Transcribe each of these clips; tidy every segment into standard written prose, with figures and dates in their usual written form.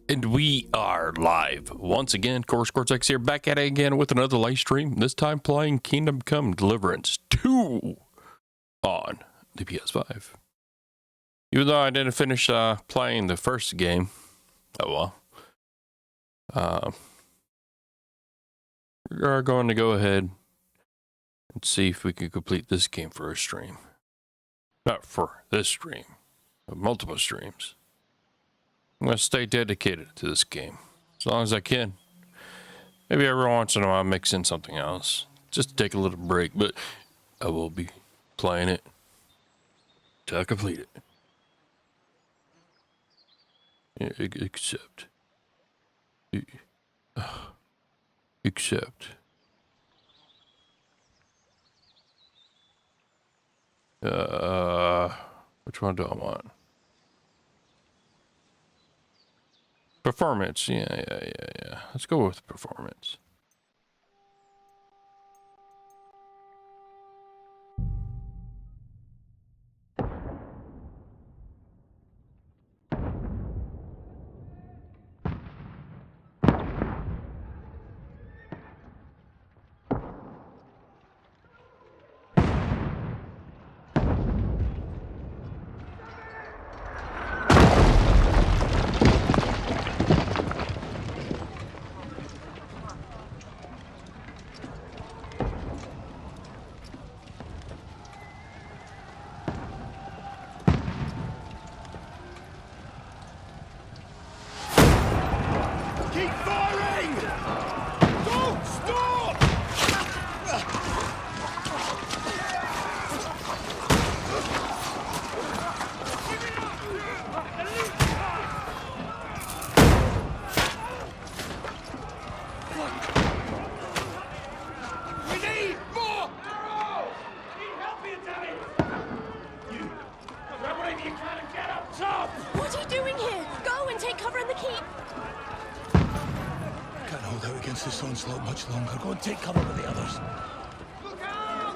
And we are live once again. Cortex here, back at it again with another live stream. This time playing Kingdom Come Deliverance 2 on the PS5. Even though I didn't finish playing the first game, oh well. We are going to go ahead and see if we can complete this game for a stream. Not for this stream, but multiple streams. I'm going to stay dedicated to this game as long as I can. Maybe every once in a while I'll mix in something else. Just to take a little break, but I will be playing it till I complete it. Yeah, except. Which one do I want? Performance, yeah. Let's go with performance. Much longer. Go and take cover with the others. Look out!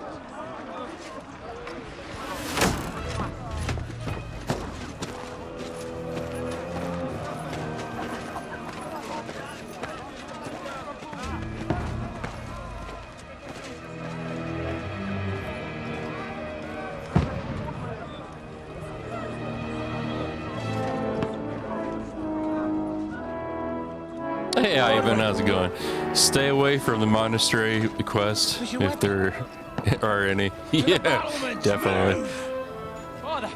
Hey Ivan, how's it going? Stay away from the monastery quest if there are any. Yeah, definitely. Father.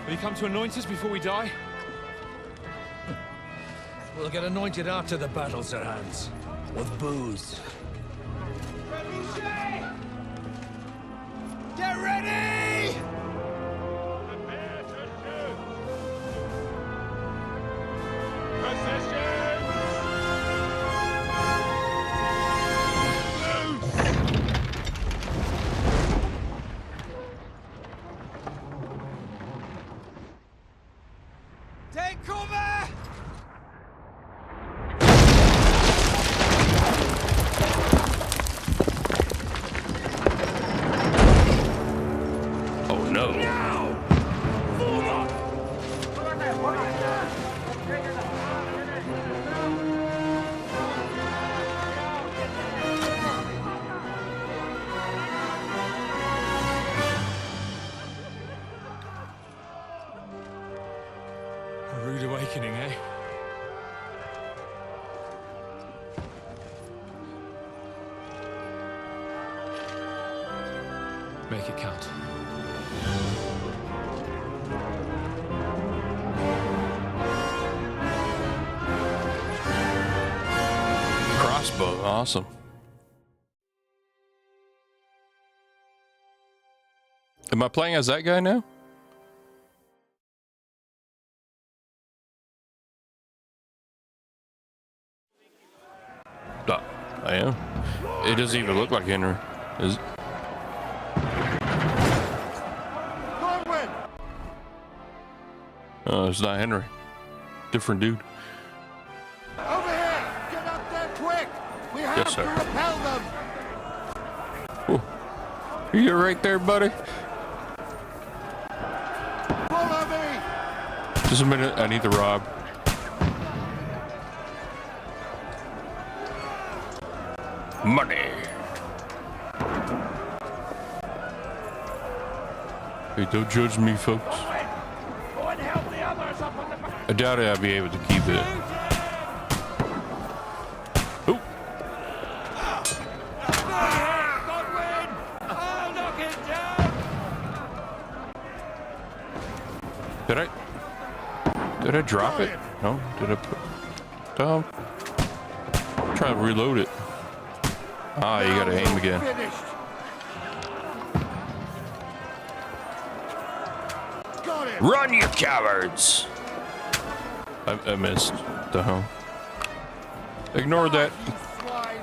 Will you come to anoint us before we die? We'll get anointed after the battles are hands. With booze. Get ready! Prepare to shoot! Position! Take cover! Make it count. Crossbow, awesome. Am I playing as that guy now? I am. It doesn't even look like Henry. Is it? Oh, it's not Henry. Different dude. Over here! Get up there quick! We have Yes, sir. to repel them! Ooh. You right there, buddy? Follow me! Just a minute. I need to rob. Money. Hey, don't judge me, folks. Go and help the others up on the back. I doubt I'll be able to keep it. Oh, Godwin! I'll knock it down! did I drop it? No, did I put down? Try to reload it. Ah, you gotta aim again. Finished! Got it! Run, you cowards! I missed the home. Ignore that. Swine!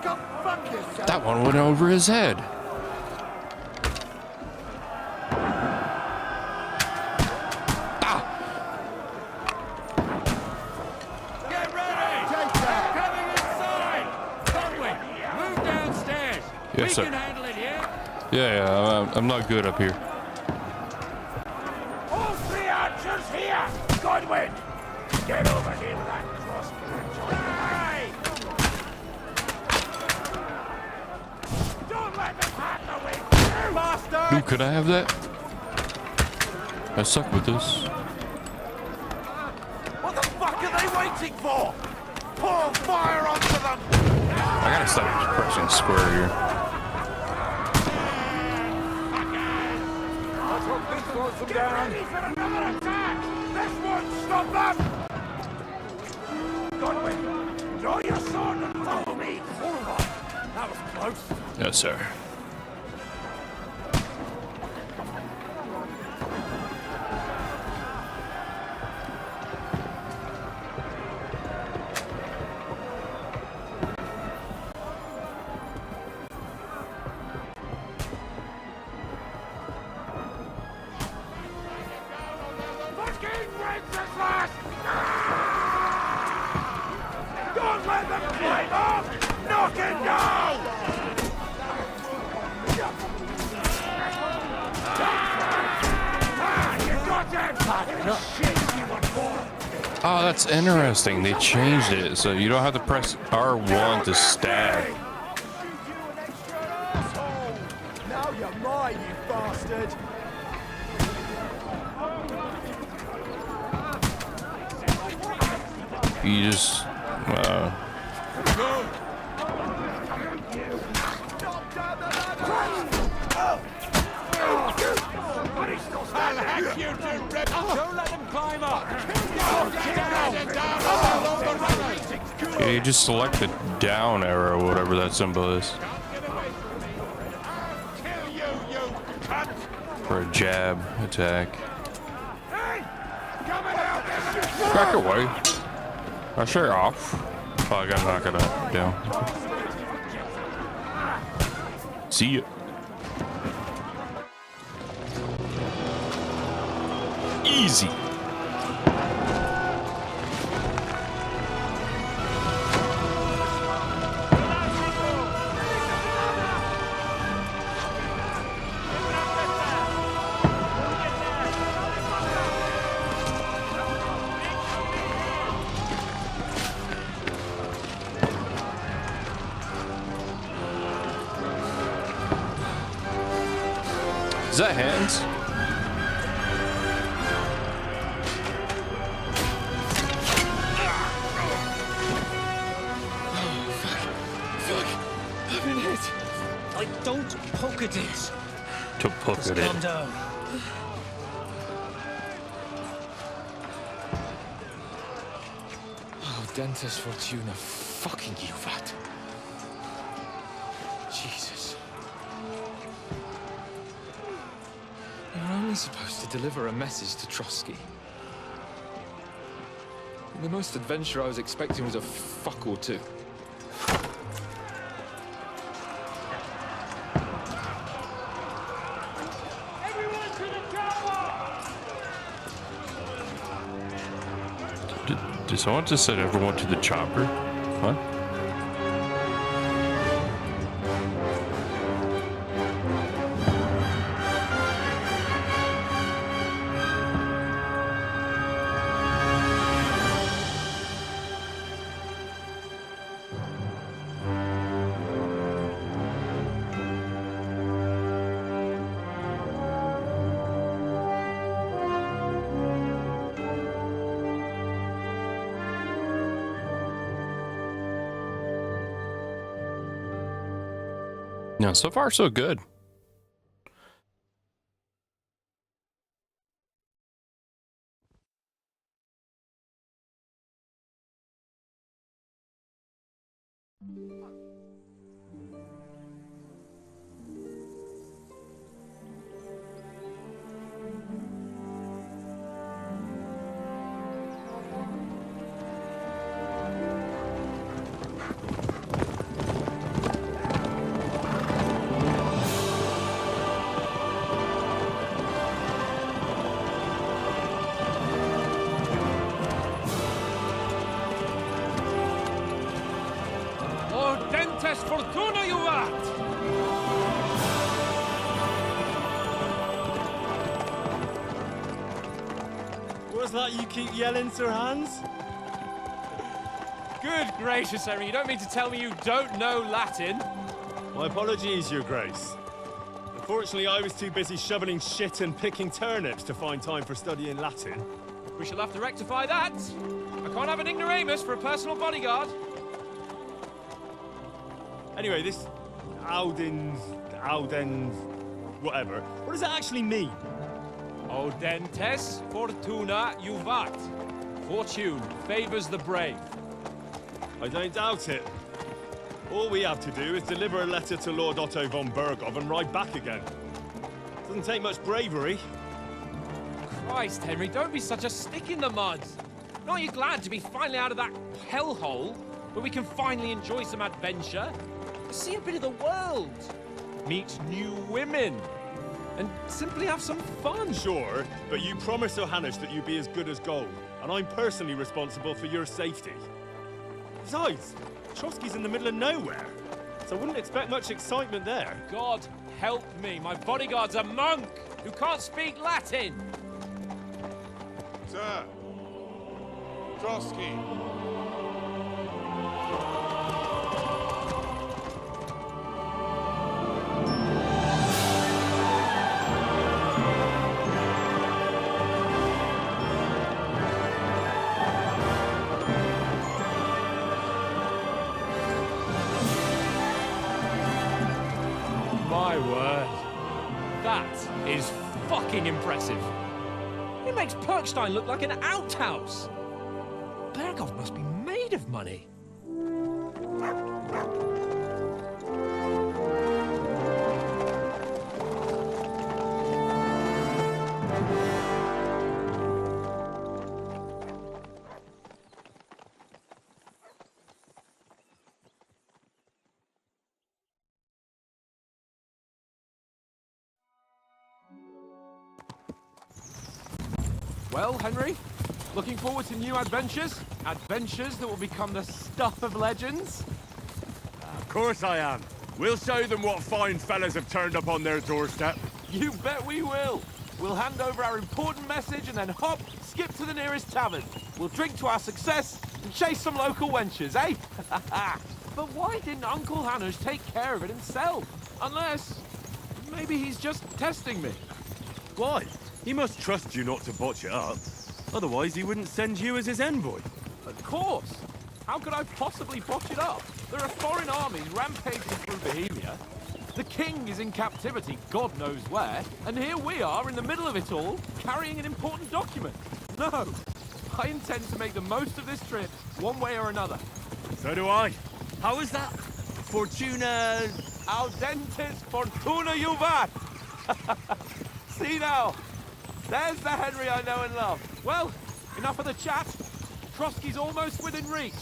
Go fuck yourself! That one went over his head. Get ready! Take that! Coming inside! Godwin, move downstairs! Yes, we sir. can handle it here! Yeah, I'm not good up here. All three archers here! Godwin! Get over here with that crossbow and join the fray! Don't let them have the wing! Master! Ooh, could I have that? I suck with this. What the fuck are they waiting for? Pour fire onto them! I gotta stop pressing square here. Let's hope this slows them down. Get ready for another attack! This won't stop them! Godwin, draw your sword and follow me! That was close. Yes, sir. Fucking Wenceslas! Don't let them climb up! Knock it down! Ah, you got him! Shit, you want more? Oh, that's interesting. They changed it so you don't have to press R1 to stab. Now you're mine, you bastard! You just, I'll hack you to rip! Don't let them climb up! yeah, you just select the down arrow, whatever that symbol is, Kill you, you cunt! for a jab attack. Hey! Coming out! Back away. I share off. Oh, I gotta knock it down. See ya. Easy. Is that hands? Don't poke at it. To poke Just at calm it. down. Oh, Dentes Fortuna, fucking you, vat. Jesus. You're only supposed to deliver a message to Trotsky. The most adventure I was expecting was a fuck or two. Everyone to the chopper! Did someone just send everyone to the chopper? What? No, so far so good. Dentes Fortuna, you vat! What's that you keep yelling, Sir Hans? Good gracious, Henry, you don't mean to tell me you don't know Latin? My apologies, Your Grace. Unfortunately, I was too busy shoveling shit and picking turnips to find time for studying Latin. We shall have to rectify that. I can't have an ignoramus for a personal bodyguard. Anyway, this Audens, whatever. What does that actually mean? O Dentes Fortuna Juvat. Fortune favors the brave. I don't doubt it. All we have to do is deliver a letter to Lord Otto von Bergov and ride back again. Doesn't take much bravery. Christ, Henry, don't be such a stick in the mud. Aren't you glad to be finally out of that hellhole where we can finally enjoy some adventure? See a bit of the world, meet new women, and simply have some fun. Sure, but you promised Johannes that you'd be as good as gold, and I'm personally responsible for your safety. Besides, Trotsky's in the middle of nowhere, so I wouldn't expect much excitement there. God help me, my bodyguard's a monk who can't speak Latin. Sir. Trotsky. My word. That is fucking impressive. It makes Perkstein look like an outhouse. Bergov must be made of money. Well, Henry, looking forward to new adventures? Adventures that will become the stuff of legends? Of course I am. We'll show them what fine fellas have turned up on their doorstep. You bet we will. We'll hand over our important message and then hop, skip to the nearest tavern. We'll drink to our success and chase some local wenches, eh? But why didn't Uncle Hanush take care of it himself? Unless, maybe he's just testing me. Why? He must trust you not to botch it up. Otherwise, he wouldn't send you as his envoy. Of course. How could I possibly botch it up? There are foreign armies rampaging through Bohemia. The king is in captivity, God knows where, and here we are in the middle of it all, carrying an important document. No, I intend to make the most of this trip, one way or another. So do I. How is that? Fortuna... Audentes fortuna juvat! See now, there's the Henry I know and love. Well, enough of the chat. Trotsky's almost within reach.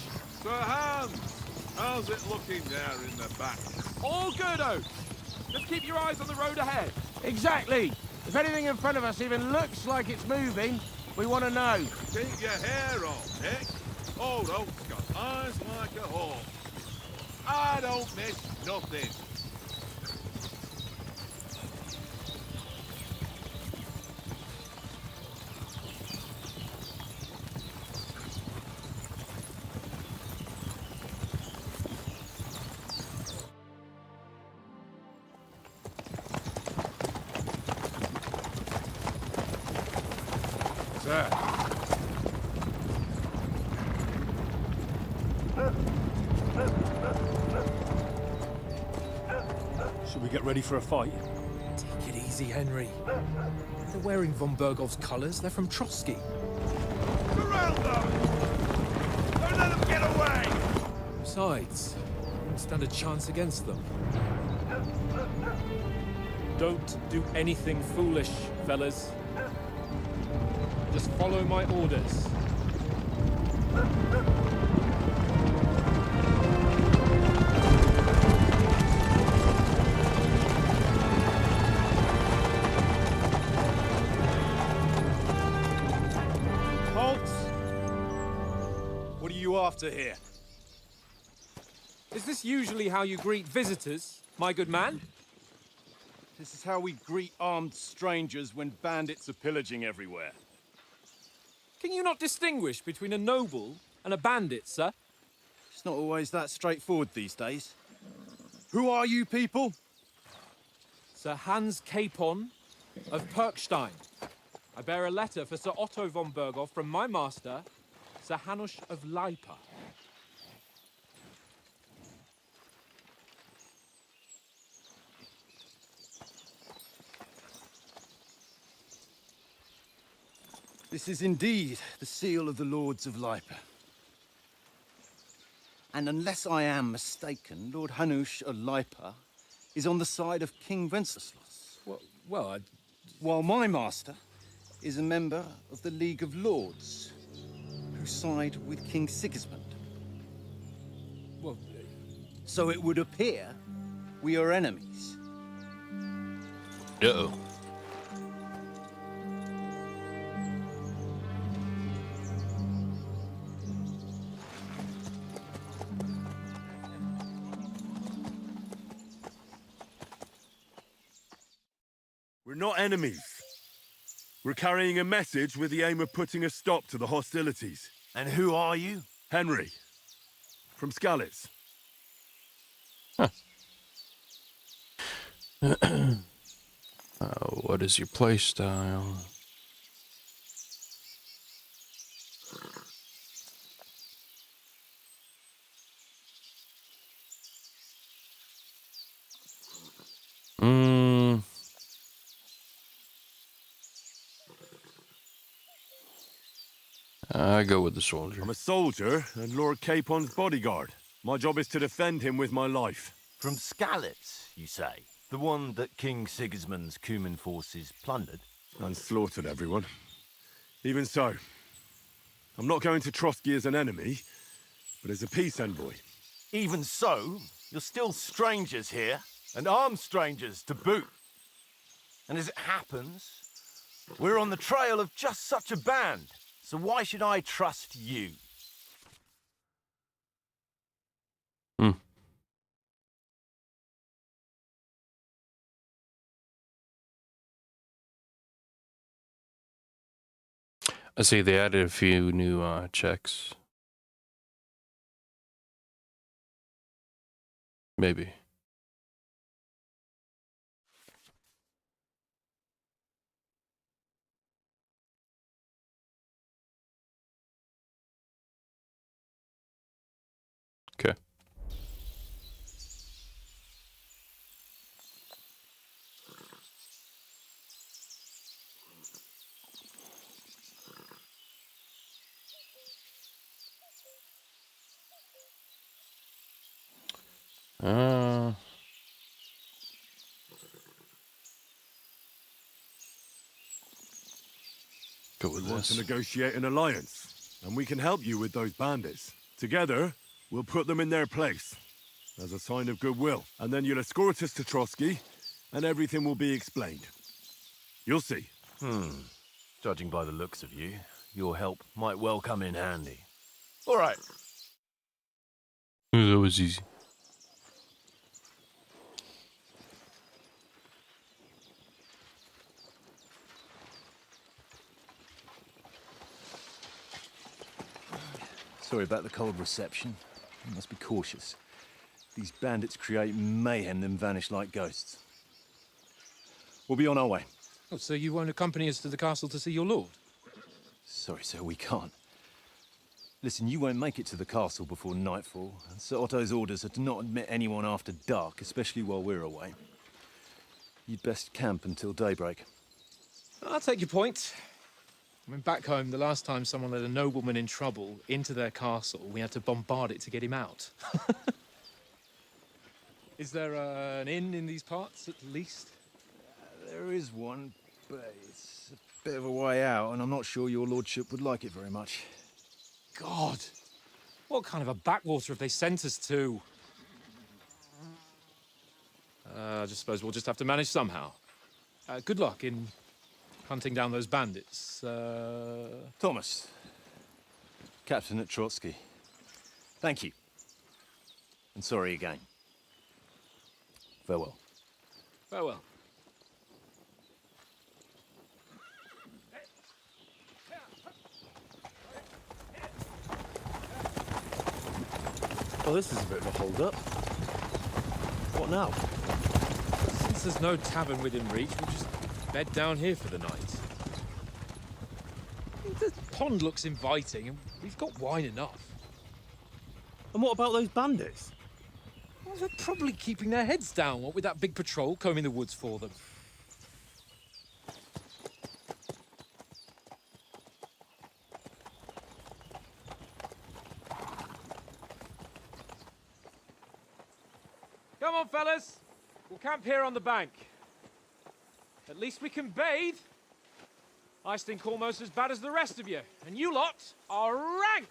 Sir Hans, how's it looking there in the back? All good, Oates. Just keep your eyes on the road ahead. Exactly. If anything in front of us even looks like it's moving, we want to know. Keep your hair on, Nick. Old Oak's got eyes like a hawk. I don't miss nothing. Sir. Should we get ready for a fight? Take it easy, Henry. They're wearing von Bergov's colours. They're from Trotsky. Surround them! Don't let them get away! Besides, we don't stand a chance against them. Don't do anything foolish, fellas. Just follow my orders. Halt! What are you after here? Is this usually how you greet visitors, my good man? This is how we greet armed strangers when bandits are pillaging everywhere. Can you not distinguish between a noble and a bandit, sir? It's not always that straightforward these days. Who are you people? Sir Hans Capon of Perkstein. I bear a letter for Sir Otto von Berghoff from my master, Sir Hanush of Lipa. This is indeed the seal of the Lords of Lipa. And unless I am mistaken, Lord Hanush of Lipa is on the side of King Wenceslas. While my master is a member of the League of Lords, who side with King Sigismund. Well, So it would appear we are enemies. Uh-oh. We're not enemies. We're carrying a message with the aim of putting a stop to the hostilities. And who are you? Henry, from Skalitz. What is your play style? I go with the soldier. I'm a soldier and Lord Capon's bodyguard. My job is to defend him with my life. From Skalitz, you say? The one that King Sigismund's Cuman forces plundered? And slaughtered everyone. Even so, I'm not going to Trotsky as an enemy, but as a peace envoy. Even so, you're still strangers here, and armed strangers to boot. And as it happens, we're on the trail of just such a band. So why should I trust you? I see they added a few new checks. Maybe. Okay. Go with Want to this. negotiate an alliance, and we can help you with those bandits. Together, we'll put them in their place, as a sign of goodwill. And then you'll escort us to Trotsky, and everything will be explained. You'll see. Judging by the looks of you, your help might well come in handy. All right. Ooh, that was easy. Sorry about the cold reception. You must be cautious. These bandits create mayhem, then vanish like ghosts. We'll be on our way. Oh, so you won't accompany us to the castle to see your lord? Sorry, sir, we can't. Listen, you won't make it to the castle before nightfall, and Sir Otto's orders are to not admit anyone after dark, especially while we're away. You'd best camp until daybreak. I'll take your point. I mean, back home, the last time someone let a nobleman in trouble into their castle, we had to bombard it to get him out. Is there an inn in these parts, at least? There is one, but it's a bit of a way out, and I'm not sure your lordship would like it very much. God! What kind of a backwater have they sent us to? I just suppose we'll just have to manage somehow. Good luck in hunting down those bandits. Thomas, captain at Trotsky. Thank you. And sorry again. Farewell. Farewell. Oh, this is a bit of a hold-up. What now? Since there's no tavern within reach, we'll just bed down here for the night. The pond looks inviting, and we've got wine enough. And what about those bandits? Well, they're probably keeping their heads down, what with that big patrol combing the woods for them. Come on, fellas. We'll camp here on the bank. At least we can bathe. I stink almost as bad as the rest of you, and you lot are rank.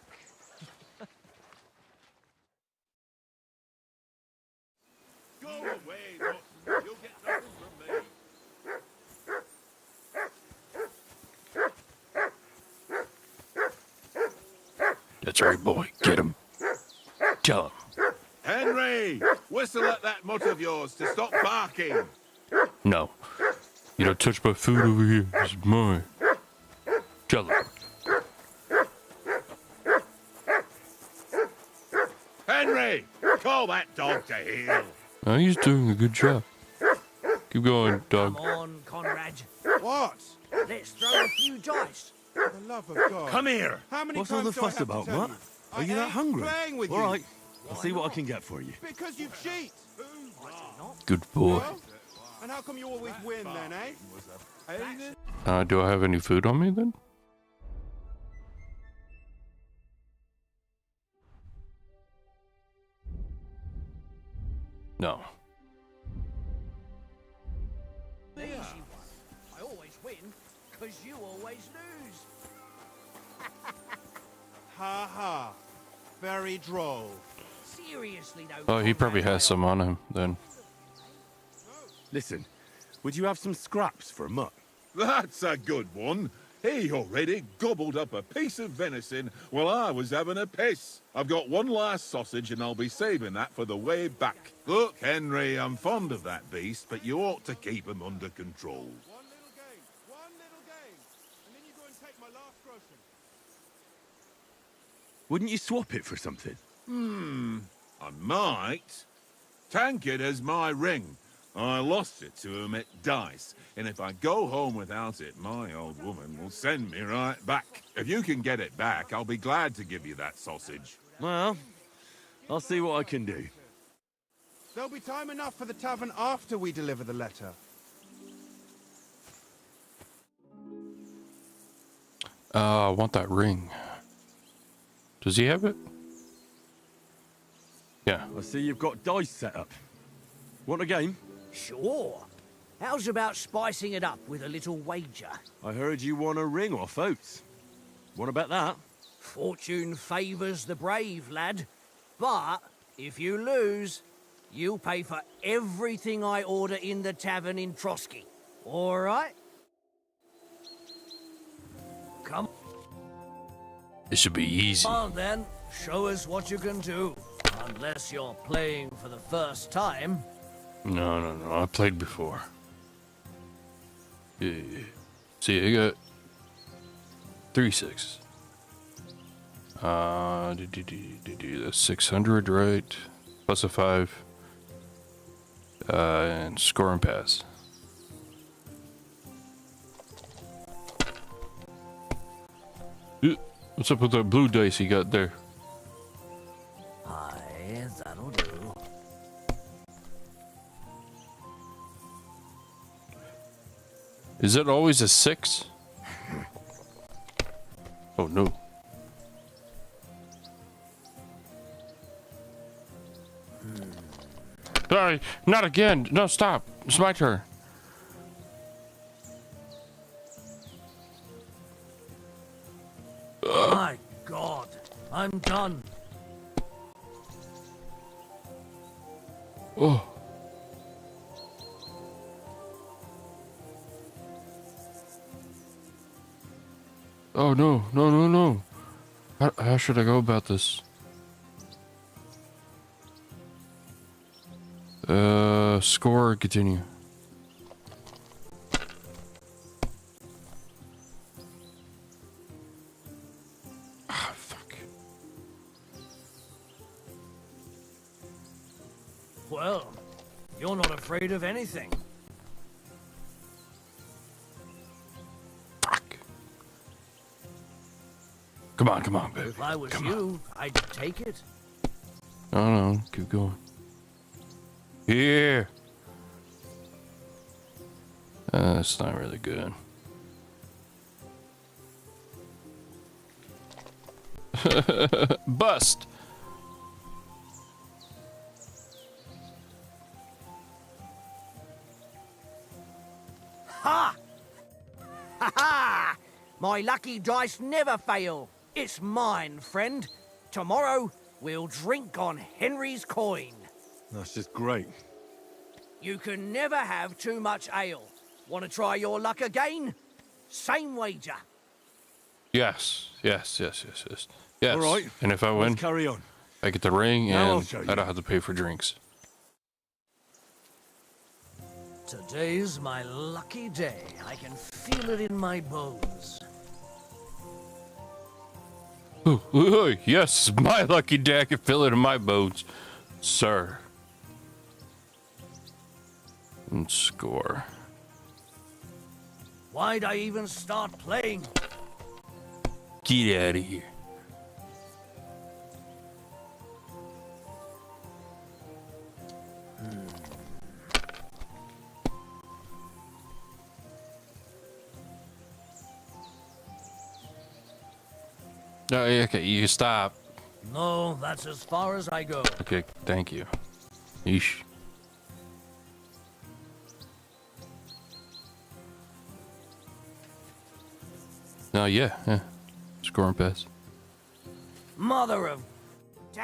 Go away, look. You'll get nothing from me. That's right, boy. Get him. Tell him. Henry! Whistle at that mutt of yours to stop barking. No. You don't touch my food over here. It's mine. Tell him. Henry! Call that dog to heel. Oh, he's doing a good job. Keep going, dog. Come on, Conrad. What? Let's throw a few dice. For the love of God. Come here! How many What's all times the do I fuss have to about, tell Mutt? you? Are you I that ain't hungry? playing with All you. right, I'll see what I can get for you. Because you cheat. Good boy. Well, and how come you always win then, eh? Ain't it? Do I have any food on me then? No. Easy one. I always win, because you always lose. Ha ha. Very droll. Seriously, though. Oh, he probably Conrad, has some on him then. Listen, would you have some scraps for Mutt? That's a good one. He already gobbled up a piece of venison while I was having a piss. I've got one last sausage and I'll be saving that for the way back. Look, Henry, I'm fond of that beast, but you ought to keep him under control. One little game, and then you go and take my last groschen. Wouldn't you swap it for something? I might. Tankard has my ring. I lost it to him at dice, and if I go home without it, my old woman will send me right back. If you can get it back, I'll be glad to give you that sausage. Well, I'll see what I can do. There'll be time enough for the tavern after we deliver the letter. I want that ring. Does he have it? Yeah. I see you've got dice set up. Want a game? Sure. How's about spicing it up with a little wager? I heard you won a ring off Oates. What about that? Fortune favours the brave, lad. But if you lose, you'll pay for everything I order in the tavern in Trotsky. All right? Come It should be easy. on then. Show us what you can do. Unless you're playing for the first time. No. I played before. Yeah. See, I got 3 6s. That's 600, right? Plus a 5. And score and pass. What's up with that blue dice you got there? Aye, that'll do. Is it always a 6? Oh no. Sorry, not again. No, stop. It's my turn. My God, I'm done. Oh. Oh no. How should I go about this? Score, continue. Ah, fuck. Well, you're not afraid of anything. Fuck. Come on, baby. If I was Come on. you, I'd take it. No, keep going. Yeah. That's not really good. Bust. Ha! Ha ha! My lucky dice never fail. It's mine, friend. Tomorrow, we'll drink on Henry's coin. That's just great. You can never have too much ale. Want to try your luck again? Same wager. Yes. Yes. All right. And if I win, Let's carry on. I get the ring Now I'll and show I you. don't have to pay for drinks. Today's my lucky day. I can feel it in my bones. Ooh, yes, my lucky day. I can feel it in my bones, sir. And score. Why'd I even start playing? Get out of here. No, okay, you stop. No, that's as far as I go. Okay, thank you. Yeesh. No, yeah. Score and pass. Mother of...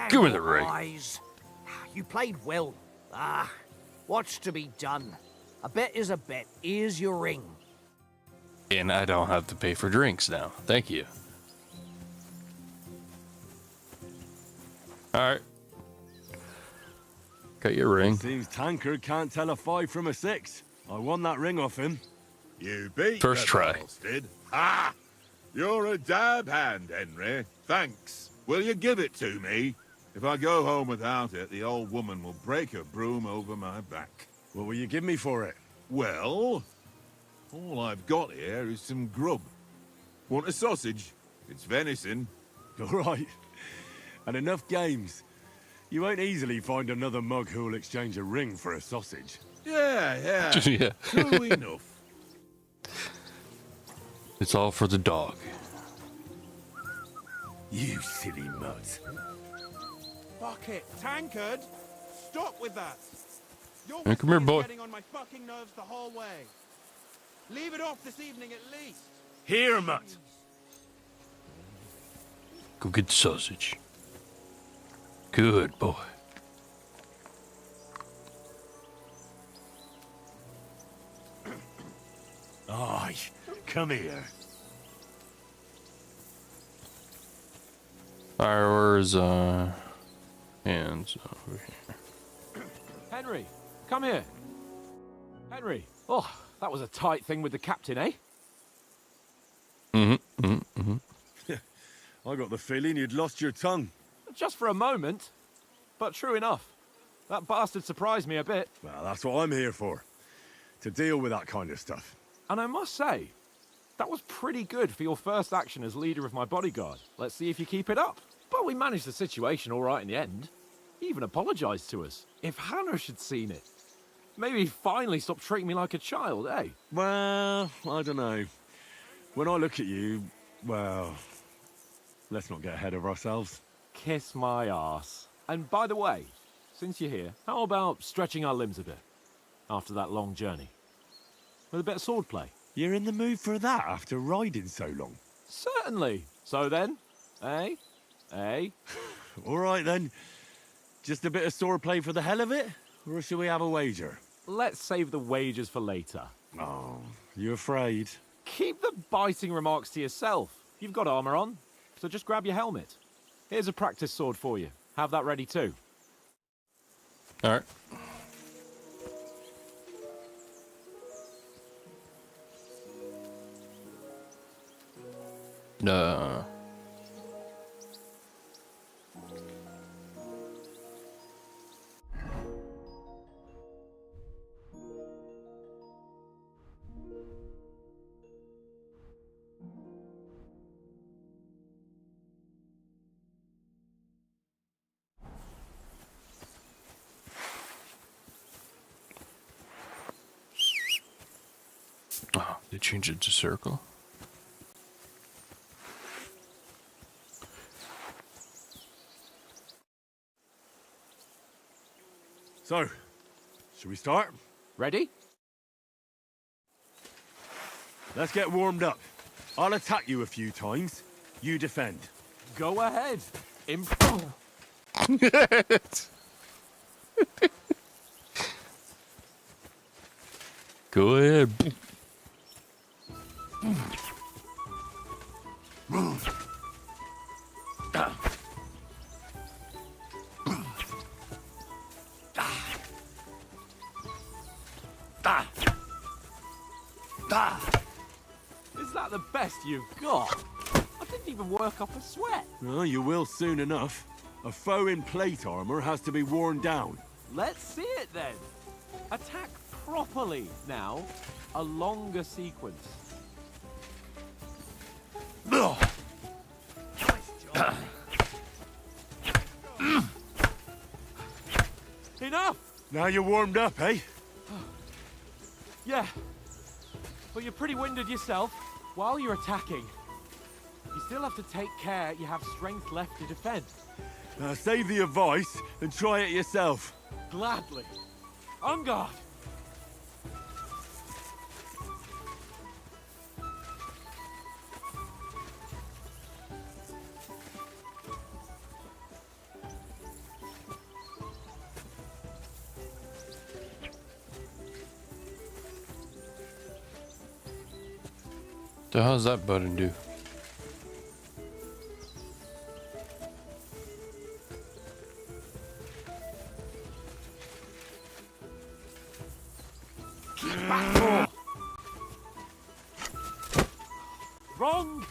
Give me the ring. Eyes. You played well. What's to be done? A bet is a bet. Here's your ring. And I don't have to pay for drinks now. Thank you. Alright. Got your ring. Seems Tankard can't tell a 5 from a 6. I won that ring off him. You beat First the try. bastard. Ah! You're a dab hand, Henry. Thanks. Will you give it to me? If I go home without it, the old woman will break her broom over my back. What will you give me for it? Well, all I've got here is some grub. Want a sausage? It's venison. All right. And enough games. You won't easily find another mug who'll exchange a ring for a sausage. Yeah. Yeah. True enough. It's all for the dog. You silly mutt. Fuck it. Tankard! Stop with that! Your Hey, come here, whiskey is boy. getting on my fucking nerves the whole way. Leave it off this evening at least. Here, Mutt. Go get the sausage. Good boy. Aye, come here. Alright, where's hands over here? Henry, come here. Henry. Oh, that was a tight thing with the captain, eh? I got the feeling you'd lost your tongue. Just for a moment. But true enough. That bastard surprised me a bit. Well, that's what I'm here for. To deal with that kind of stuff. And I must say, that was pretty good for your first action as leader of my bodyguard. Let's see if you keep it up. But we managed the situation all right in the end. He even apologized to us. If Hanush had seen it, maybe he'd finally stop treating me like a child, eh? Well, I don't know. When I look at you, well, let's not get ahead of ourselves. Kiss my arse. And by the way, since you're here, how about stretching our limbs a bit after that long journey? With a bit of swordplay. You're in the mood for that after riding so long? Certainly. So then, eh? Eh? All right then. Just a bit of swordplay for the hell of it? Or should we have a wager? Let's save the wagers for later. Oh, you afraid? Keep the biting remarks to yourself. You've got armor on, so just grab your helmet. Here's a practice sword for you. Have that ready too. Alright. Oh, they changed it to circle. So, should we start? Ready? Let's get warmed up. I'll attack you a few times. You defend. Go ahead. Go ahead. Is that the best you've got? I didn't even work up a sweat. Well, you will soon enough. A foe in plate armor has to be worn down. Let's see it then. Attack properly now. A longer sequence. Enough! Now you're warmed up, eh? Yeah. But you're pretty winded yourself. While you're attacking, you still have to take care you have strength left to defend. Now save the advice and try it yourself. Gladly. On guard. The hell does that button do? Wrong!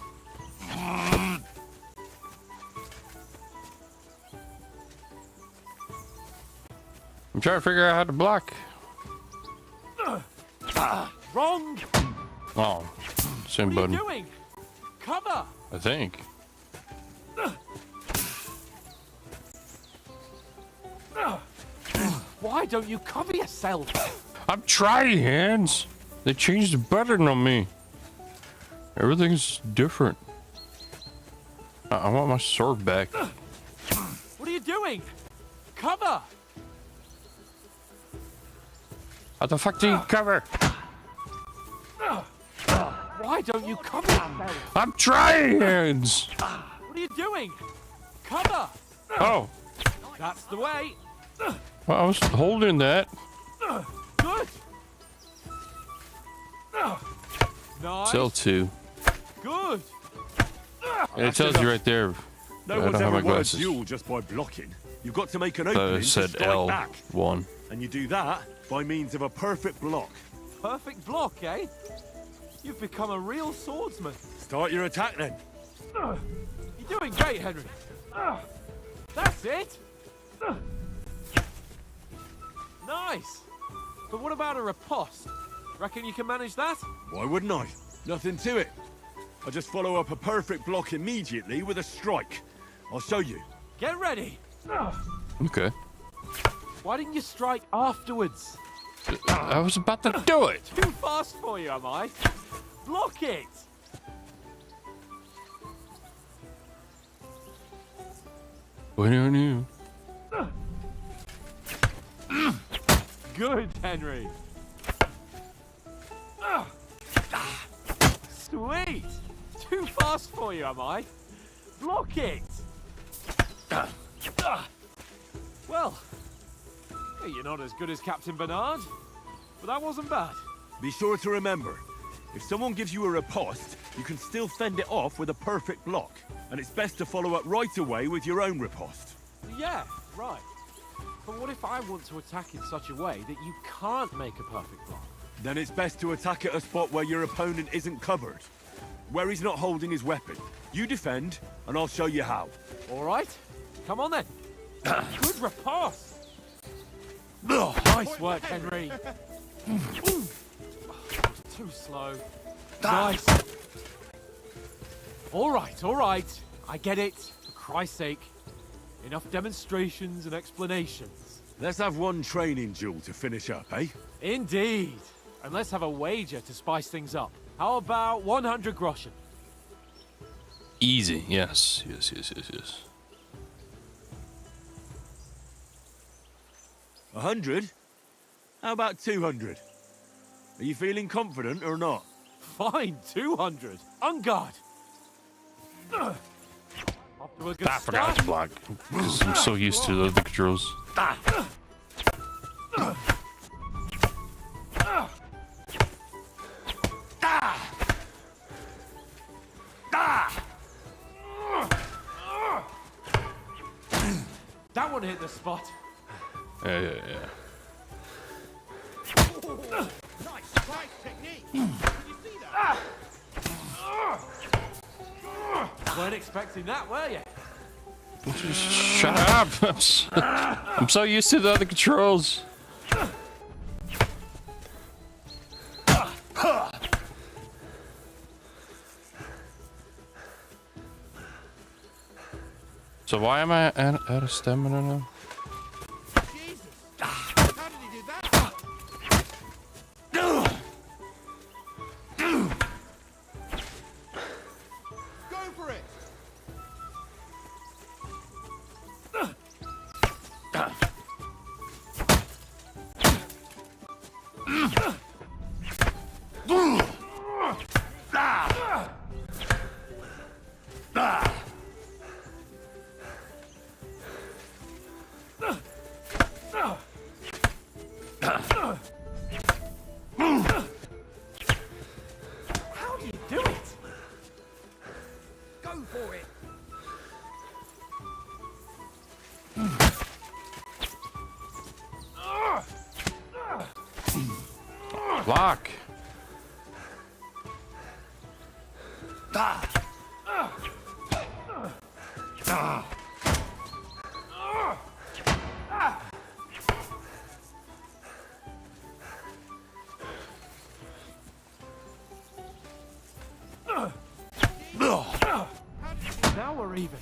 I'm trying to figure out how to block. Wrong! Oh, same What are button. you doing? Cover! I think. Why don't you cover yourself? I'm trying, hands. They changed the button on me. Everything's different. I want my sword back. What are you doing? Cover! How the fuck do you cover? Why don't you cover yourself? I'm trying, hands. What are you doing? Cover! Oh, That's the way. well, I was holding that. Good. Nice. Cell 2. Good. And it tells you right there. No I one's don't have ever my won a glasses. duel just by blocking. You've got to make an opening It to said strike back. L1. And you do that by means of a perfect block. Perfect block, eh? You've become a real swordsman. Start your attack then. You're doing great, Henry. That's it. Nice. But what about a riposte? Reckon you can manage that? Why wouldn't I? Nothing to it. I just follow up a perfect block immediately with a strike. I'll show you. Get ready. Okay. Why didn't you strike afterwards? I was about to do it. Too fast for you, am I? Block it. What do I do? Good, Henry. Sweet. Too fast for you, am I? Block it. Well, you're not as good as Captain Bernard, but that wasn't bad. Be sure to remember, if someone gives you a riposte, you can still fend it off with a perfect block. And it's best to follow up right away with your own riposte. Yeah, right. But what if I want to attack in such a way that you can't make a perfect block? Then it's best to attack at a spot where your opponent isn't covered. Where he's not holding his weapon. You defend, and I'll show you how. All right. Come on then. Good riposte. Nice work, Henry. Too slow. Nice. All right. I get it. For Christ's sake. Enough demonstrations and explanations. Let's have one training duel to finish up, eh? Indeed. And let's have a wager to spice things up. How about 100 groschen? Easy. Yes. 100? How about 200? Are you feeling confident or not? Fine, 200. On guard. Off to a good I forgot start. to block. Because I'm so used to the other controls. That one hit the spot. Yeah. Nice strike technique. Did you see that? Weren't expecting that, were you? Shut up! I'm so used to the other controls. So why am I out of stamina now? Jesus. How did he do that? Go for it. How do you do it? Go for it. Block. Now we're even.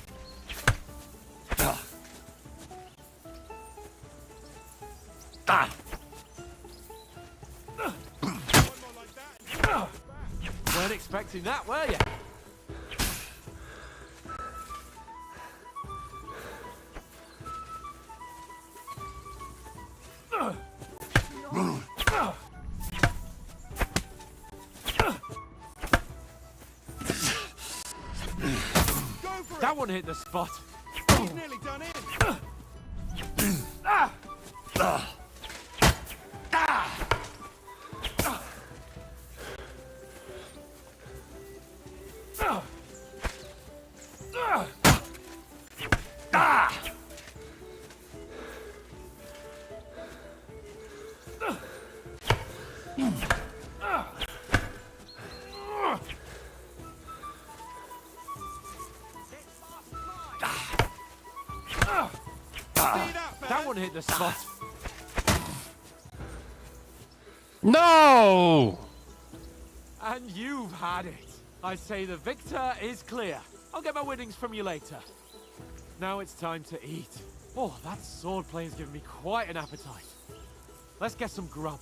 Weren't expecting that, were you? That one hit the spot. He's nearly done in. That one hit the spot. No! And you've had it. I say the victor is clear. I'll get my winnings from you later. Now it's time to eat. Oh, that swordplay has given me quite an appetite. Let's get some grub.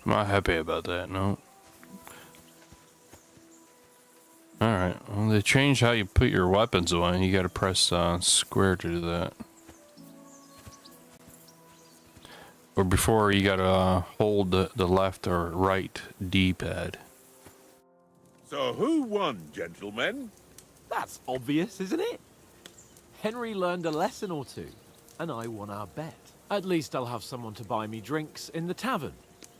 I'm not happy about that, no. Alright, well, they changed how you put your weapons away. You gotta press square to do that. Or before, you gotta hold the left or right D-pad. So who won, gentlemen? That's obvious, isn't it? Henry learned a lesson or two, and I won our bet. At least I'll have someone to buy me drinks in the tavern.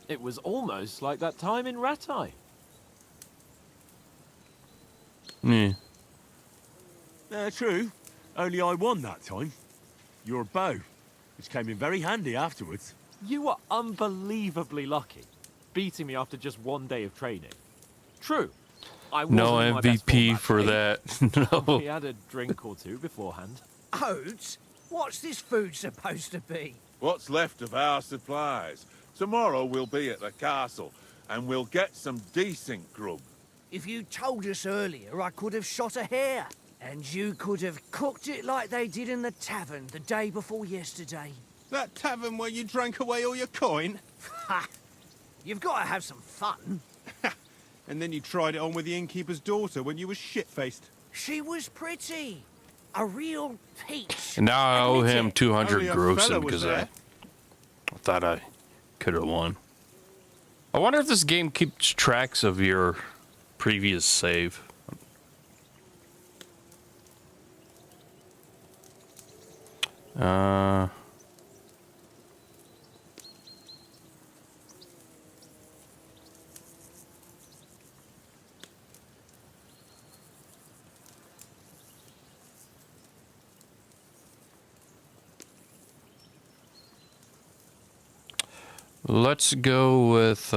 It was almost like that time in Rattay. Yeah. True. Only I won that time. Your bow, which came in very handy afterwards. You were unbelievably lucky, beating me after just one day of training. True, I wasn't No in my best form MVP for day. that. No. We had a drink or two beforehand. Oats? What's this food supposed to be? What's left of our supplies? Tomorrow we'll be at the castle, and we'll get some decent grub. If you told us earlier, I could have shot a hare. And you could have cooked it like they did in the tavern the day before yesterday. That tavern where you drank away all your coin? Ha! You've got to have some fun. And then you tried it on with the innkeeper's daughter when you were shit-faced. She was pretty. A real peach. And now I owe him 200 Only a gross fella was because there. I thought I could have won. I wonder if this game keeps tracks of your previous save. Let's go with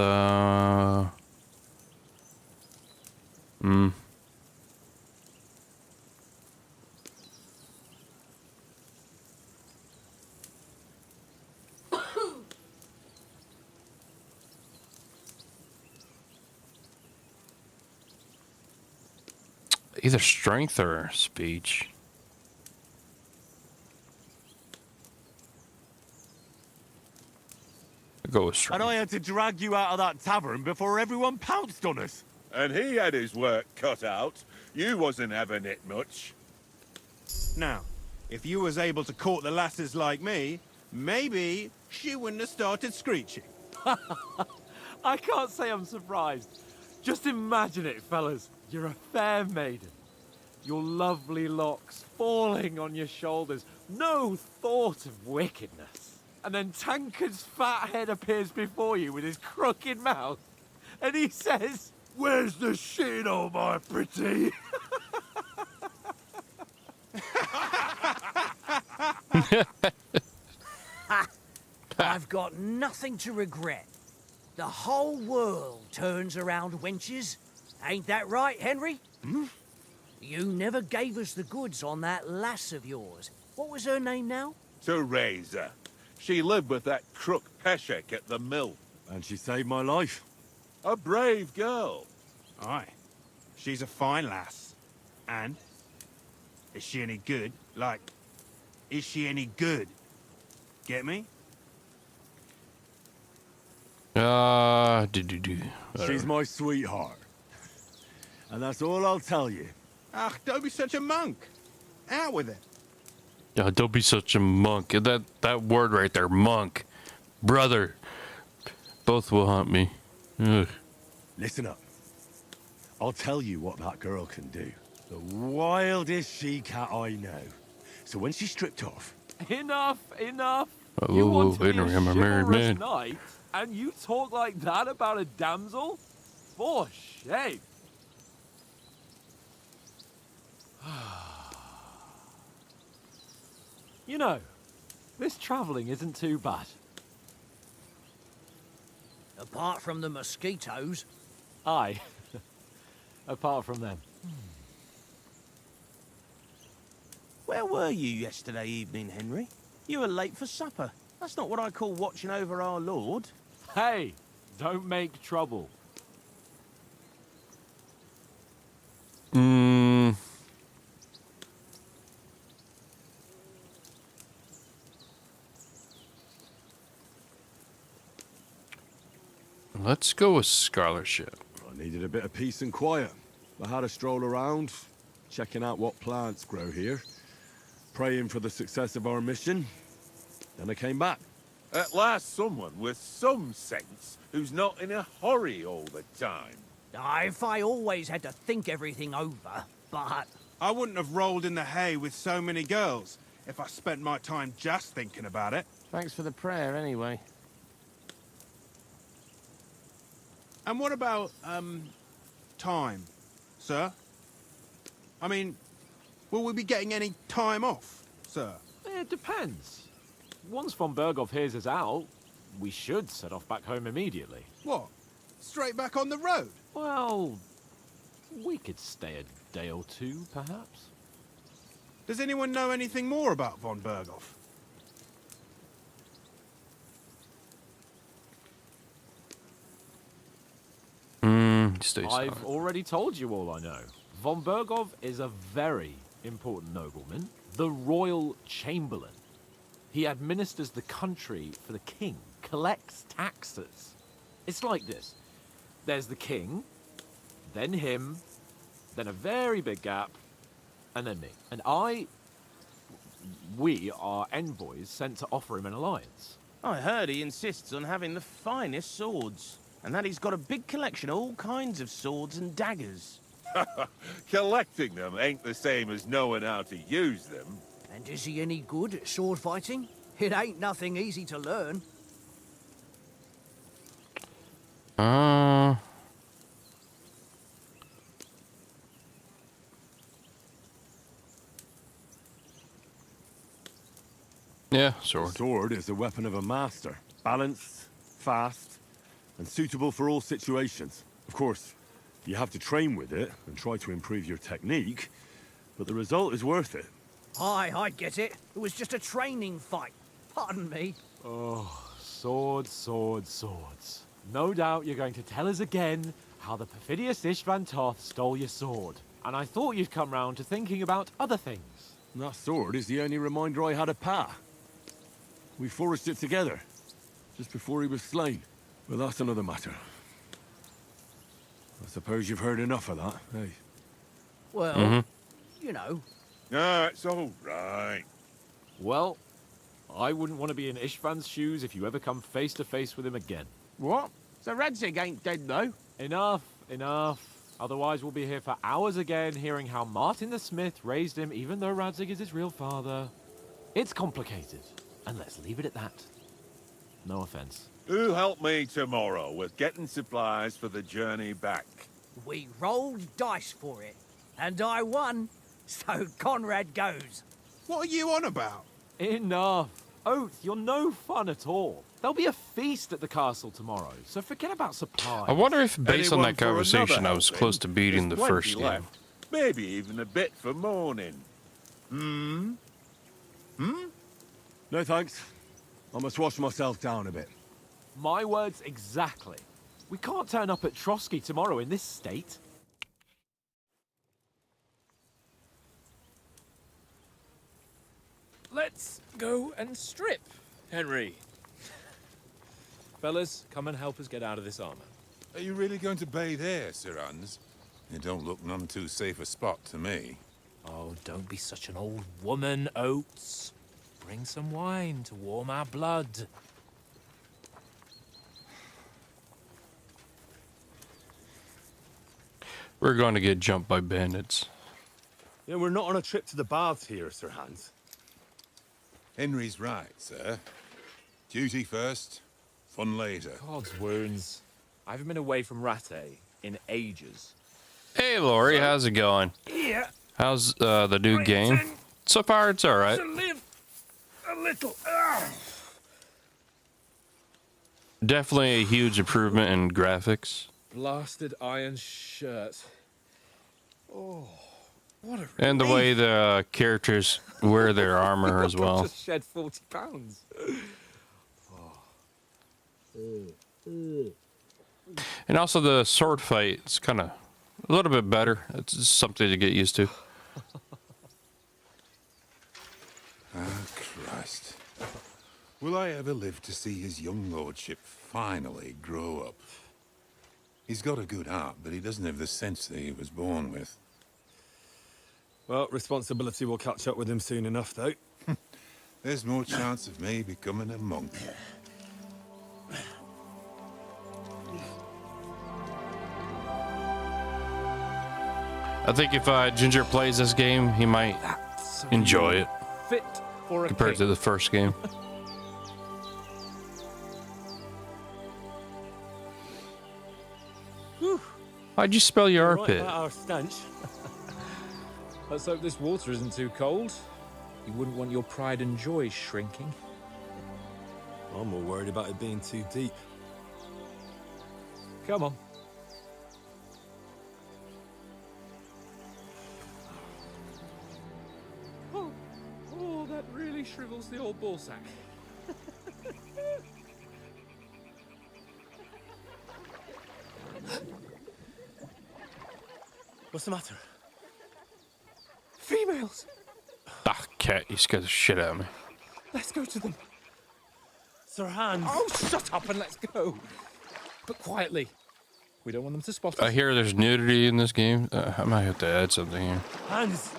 either strength or speech. Go with strength. And I had to drag you out of that tavern before everyone pounced on us. And he had his work cut out. You wasn't having it much. Now, if you was able to court the lasses like me, maybe she wouldn't have started screeching. I can't say I'm surprised. Just imagine it, fellas. You're a fair maiden. Your lovely locks falling on your shoulders. No thought of wickedness. And then Tankard's fat head appears before you with his crooked mouth. And he says, "Where's the shit, oh my pretty?" I've got nothing to regret. The whole world turns around wenches. Ain't that right, Henry? Hmm? You never gave us the goods on that lass of yours. What was her name now? Teresa. She lived with that crook Peshek at the mill. And she saved my life. A brave girl. Aye. She's a fine lass. And? Is she any good? Like, is she any good? Get me? She's my sweetheart. And that's all I'll tell you. Ah, don't be such a monk. Out with it. Yeah, don't be such a monk. That word right there, monk. Brother. Both will haunt me. Ugh. Listen up. I'll tell you what that girl can do. The wildest she-cat I know. So when she's stripped off... Enough, enough. Oh, You want to be Henry, a I'm a married chivalrous man. knight, and you talk like that about a damsel? For shame. You know, this travelling isn't too bad. Apart from the mosquitoes. Aye. Apart from them. Where were you yesterday evening, Henry? You were late for supper. That's not what I call watching over our Lord. Hey, don't make trouble. Let's go with scholarship. I needed a bit of peace and quiet. I had a stroll around, checking out what plants grow here, praying for the success of our mission. Then I came back. At last someone with some sense who's not in a hurry all the time. If I always had to think everything over, but... I wouldn't have rolled in the hay with so many girls if I spent my time just thinking about it. Thanks for the prayer, anyway. And what about, time, sir? I mean, will we be getting any time off, sir? It depends. Once von Berghoff hears us out, we should set off back home immediately. What? Straight back on the road? Well, we could stay a day or two, perhaps. Does anyone know anything more about von Berghoff? Stay I've silent. already told you all I know. Von Berghoff is a very important nobleman, the royal chamberlain. He administers the country for the king, collects taxes. It's like this. There's the king, then him, then a very big gap, and then me. And we are envoys sent to offer him an alliance. I heard he insists on having the finest swords, and that he's got a big collection of all kinds of swords and daggers. Collecting them ain't the same as knowing how to use them. And is he any good at sword fighting? It ain't nothing easy to learn. Yeah, A sword. sword is the weapon of a master. Balanced, fast, and suitable for all situations. Of course, you have to train with it and try to improve your technique, but the result is worth it. Aye, I get it. It was just a training fight. Pardon me. Oh, swords, swords, swords. No doubt you're going to tell us again how the perfidious Istvan Toth stole your sword. And I thought you'd come round to thinking about other things. And that sword is the only reminder I had of Pa. We forged it together, just before he was slain. But that's another matter. I suppose you've heard enough of that, hey? Well, you know. No, it's all right. Well, I wouldn't want to be in Istvan's shoes if you ever come face to face with him again. What? So Radzig ain't dead, though? Enough, enough. Otherwise we'll be here for hours again hearing how Martin the Smith raised him even though Radzig is his real father. It's complicated, and let's leave it at that. No offense. Who'll help me tomorrow with getting supplies for the journey back? We rolled dice for it, and I won, so Conrad goes. What are you on about? Enough. Oath, you're no fun at all. There'll be a feast at the castle tomorrow, so forget about supplies. I wonder if, based on Anyone that for another conversation, I was helping? close to beating the There's first plenty game. left. Maybe even a bit for morning. No thanks. I must wash myself down a bit. My words exactly. We can't turn up at Trotsky tomorrow in this state. Let's go and strip, Henry. Fellas, come and help us get out of this armor. Are you really going to bathe here, Sir Hans? It don't look none too safe a spot to me. Oh, don't be such an old woman, Oates. Bring some wine to warm our blood. We're going to get jumped by bandits. Yeah, we're not on a trip to the baths here, Sir Hans. Henry's right, sir. Duty first, fun later. God's wounds. I haven't been away from Rattay in ages. Hey, Laurie, how's it going? Yeah. How's the new game? So far, it's all right. To live a little. Definitely a huge improvement in graphics. Blasted iron shirt. Oh, what a relief. And the way the characters wear their armor as well. Just shed 40 pounds. And also the sword fight is kind of a little bit better. It's just something to get used to. Oh, Christ. Will I ever live to see his young lordship finally grow up? He's got a good heart, but he doesn't have the sense that he was born with. Well, responsibility will catch up with him soon enough, though. There's more chance of me becoming a monk. I think if Ginger plays this game, he might enjoy it Fit for a compared to king. the first game. Why'd you spell your Right armpit? about our stench. Let's hope this water isn't too cold. You wouldn't want your pride and joy shrinking. I'm more worried about it being too deep. Come on. Oh, that really shrivels the old ball sack. What's the matter? Females! Ah, cat, you scared the shit out of me. Let's go to them. Sir Hans! Oh, shut up and let's go. But quietly. We don't want them to spot us. I hear there's nudity in this game. I might have to add something here. Hans!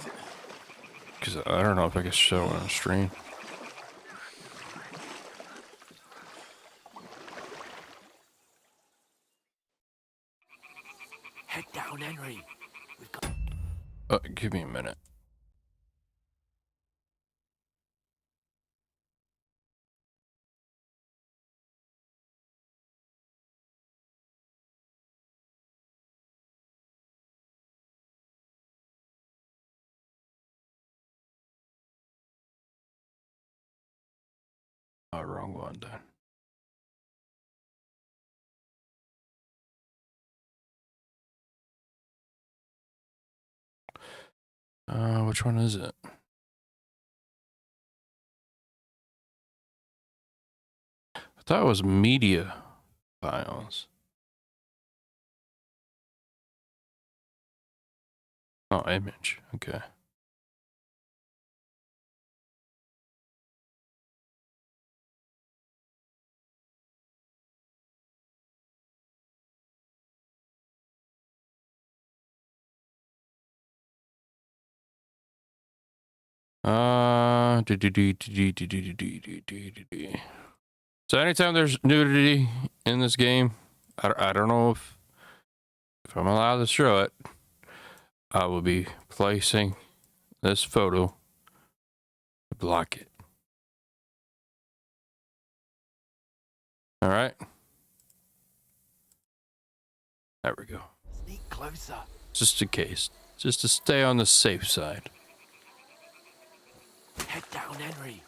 Because I don't know if I can show it on stream. Head down, Henry. We've got. Give me a minute. Oh, wrong one then. Which one is it? I thought it was media files. Oh, image. Okay. So anytime there's nudity in this game, I don't know if I'm allowed to show it. I will be placing this photo to block it. All right. There we go. Sneak closer. Just in case. Just to stay on the safe side. Head down, Henry.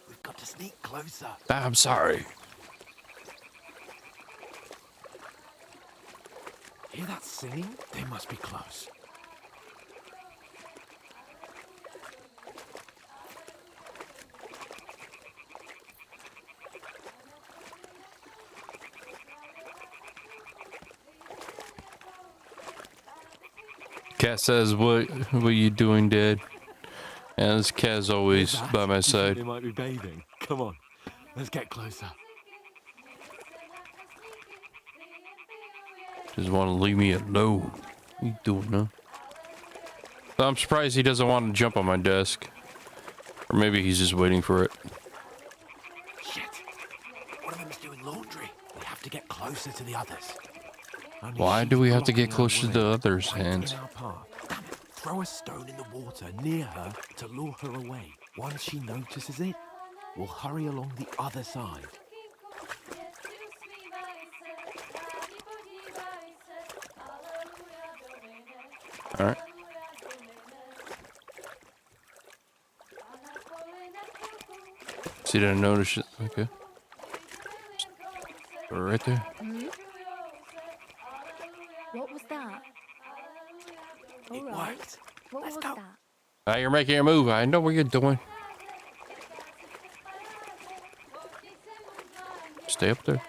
We've got to sneak closer. I'm sorry. Hear that singing? They must be close. Cat says, what are you doing, Dad? And this cat's always by my side. They might be bathing. Come on, let's get closer. Just want to leave me alone. What are you doing now? I'm surprised he doesn't want to jump on my desk. Or maybe he's just waiting for it. Shit. One of them's doing laundry. We have to get closer to the others. Only Why she's do we have to get blocking our close to way, the others' right hands? in our path. Damn it. Throw a stone in the water near her to lure her away. Once she notices it, we'll hurry along the other side. All right. See, did I notice it? Okay. Right there. What was that? It worked. What Let's was go. that? You're making a move. I know what you're doing. Stay up there.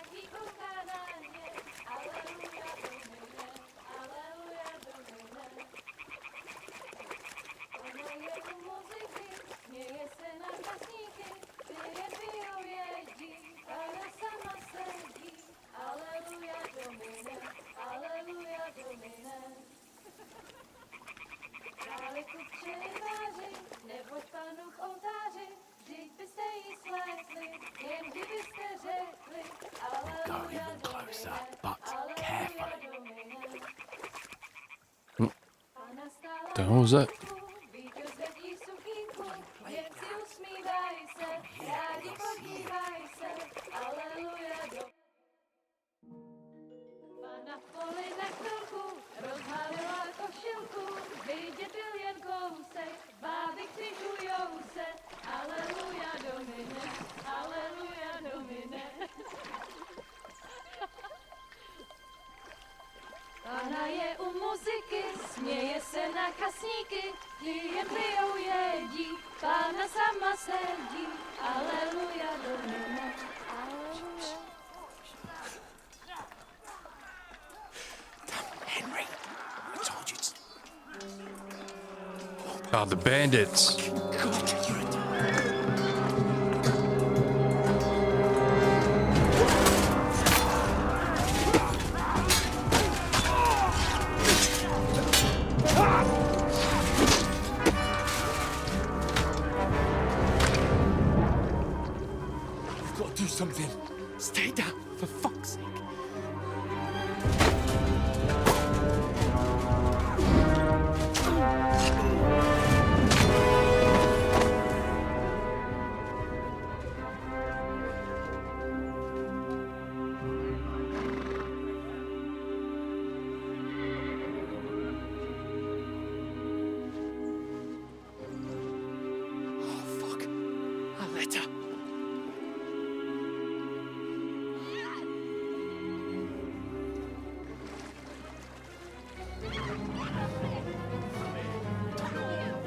Go even closer, but carefully. The hell was that? Pána je u muziky, směje se na kasníky, ti jen pijou jedí, Pána sama sedí, aleluja, domine, aleluja. Henry, I told you to... Oh, the bandits. We've got to do something. Stay down, for fuck's sake. Oh, fuck. A letter.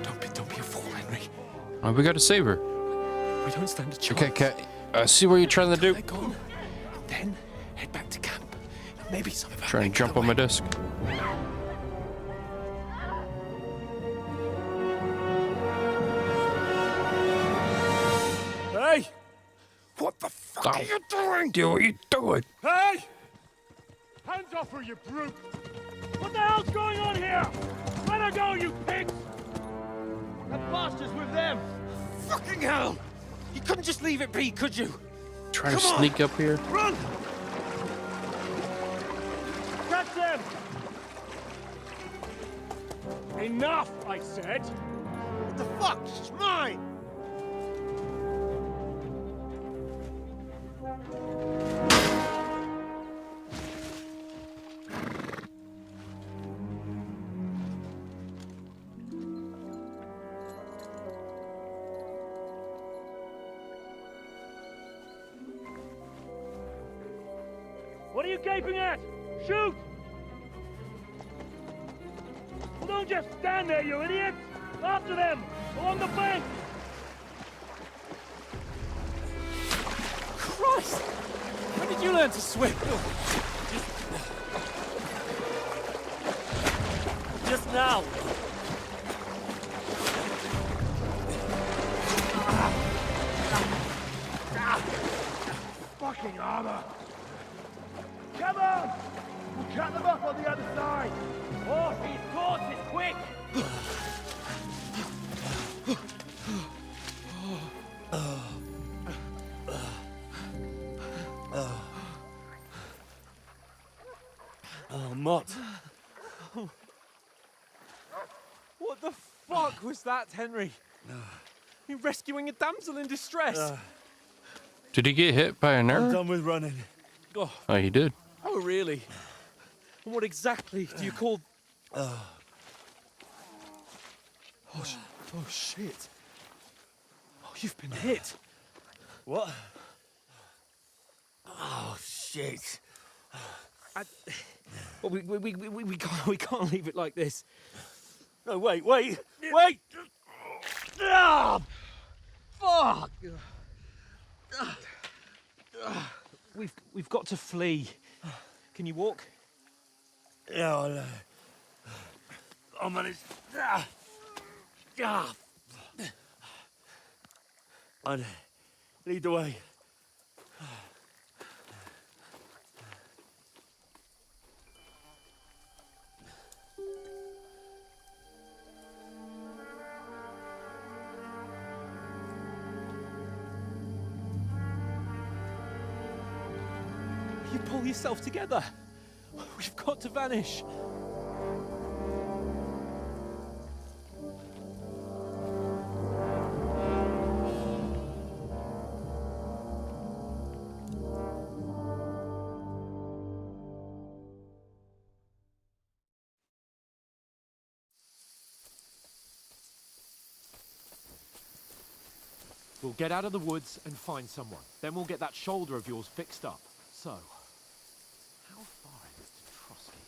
Don't be a fool, Henry. Oh, we gotta save her. We don't stand a chance. Okay, okay. I see what you're trying to do. They're gone. And then head back to camp. Maybe some of our Trying men to jump get on my away. desk. Hey! What the fuck are you doing? What are you doing? Hey! Hands off her, you brute! What the hell's going on here? Let her go, you pigs! That bastard's with them! Fucking hell! You couldn't just leave it be, could you? Trying to Come on. sneak up here. Run! Catch them! Enough, I said! What the fuck? She's mine! What are you gaping at? Shoot! Well, don't just stand there, you idiots! After them! Along the bank! Christ! When did you learn to swim? Just now! Fucking armor! Come on! We'll cut them up on the other side! Oh, he's caught! It's quick! Mott. What the fuck was that, Henry? You rescuing a damsel in distress? Did he get hit by a I'm nerve? done with running. Oh, Oh, he did. oh, really? And what exactly do you call... Oh, oh, shit. Oh, you've been hit. What? Oh, shit. Well, we can't leave it like this. No, wait! Ah! Fuck! We've got to flee. Can you walk? Yeah, I'll manage. I'd lead the way. You pull yourself together. We've got to vanish. We'll get out of the woods and find someone. Then we'll get that shoulder of yours fixed up. So, how far is it to Trotsky?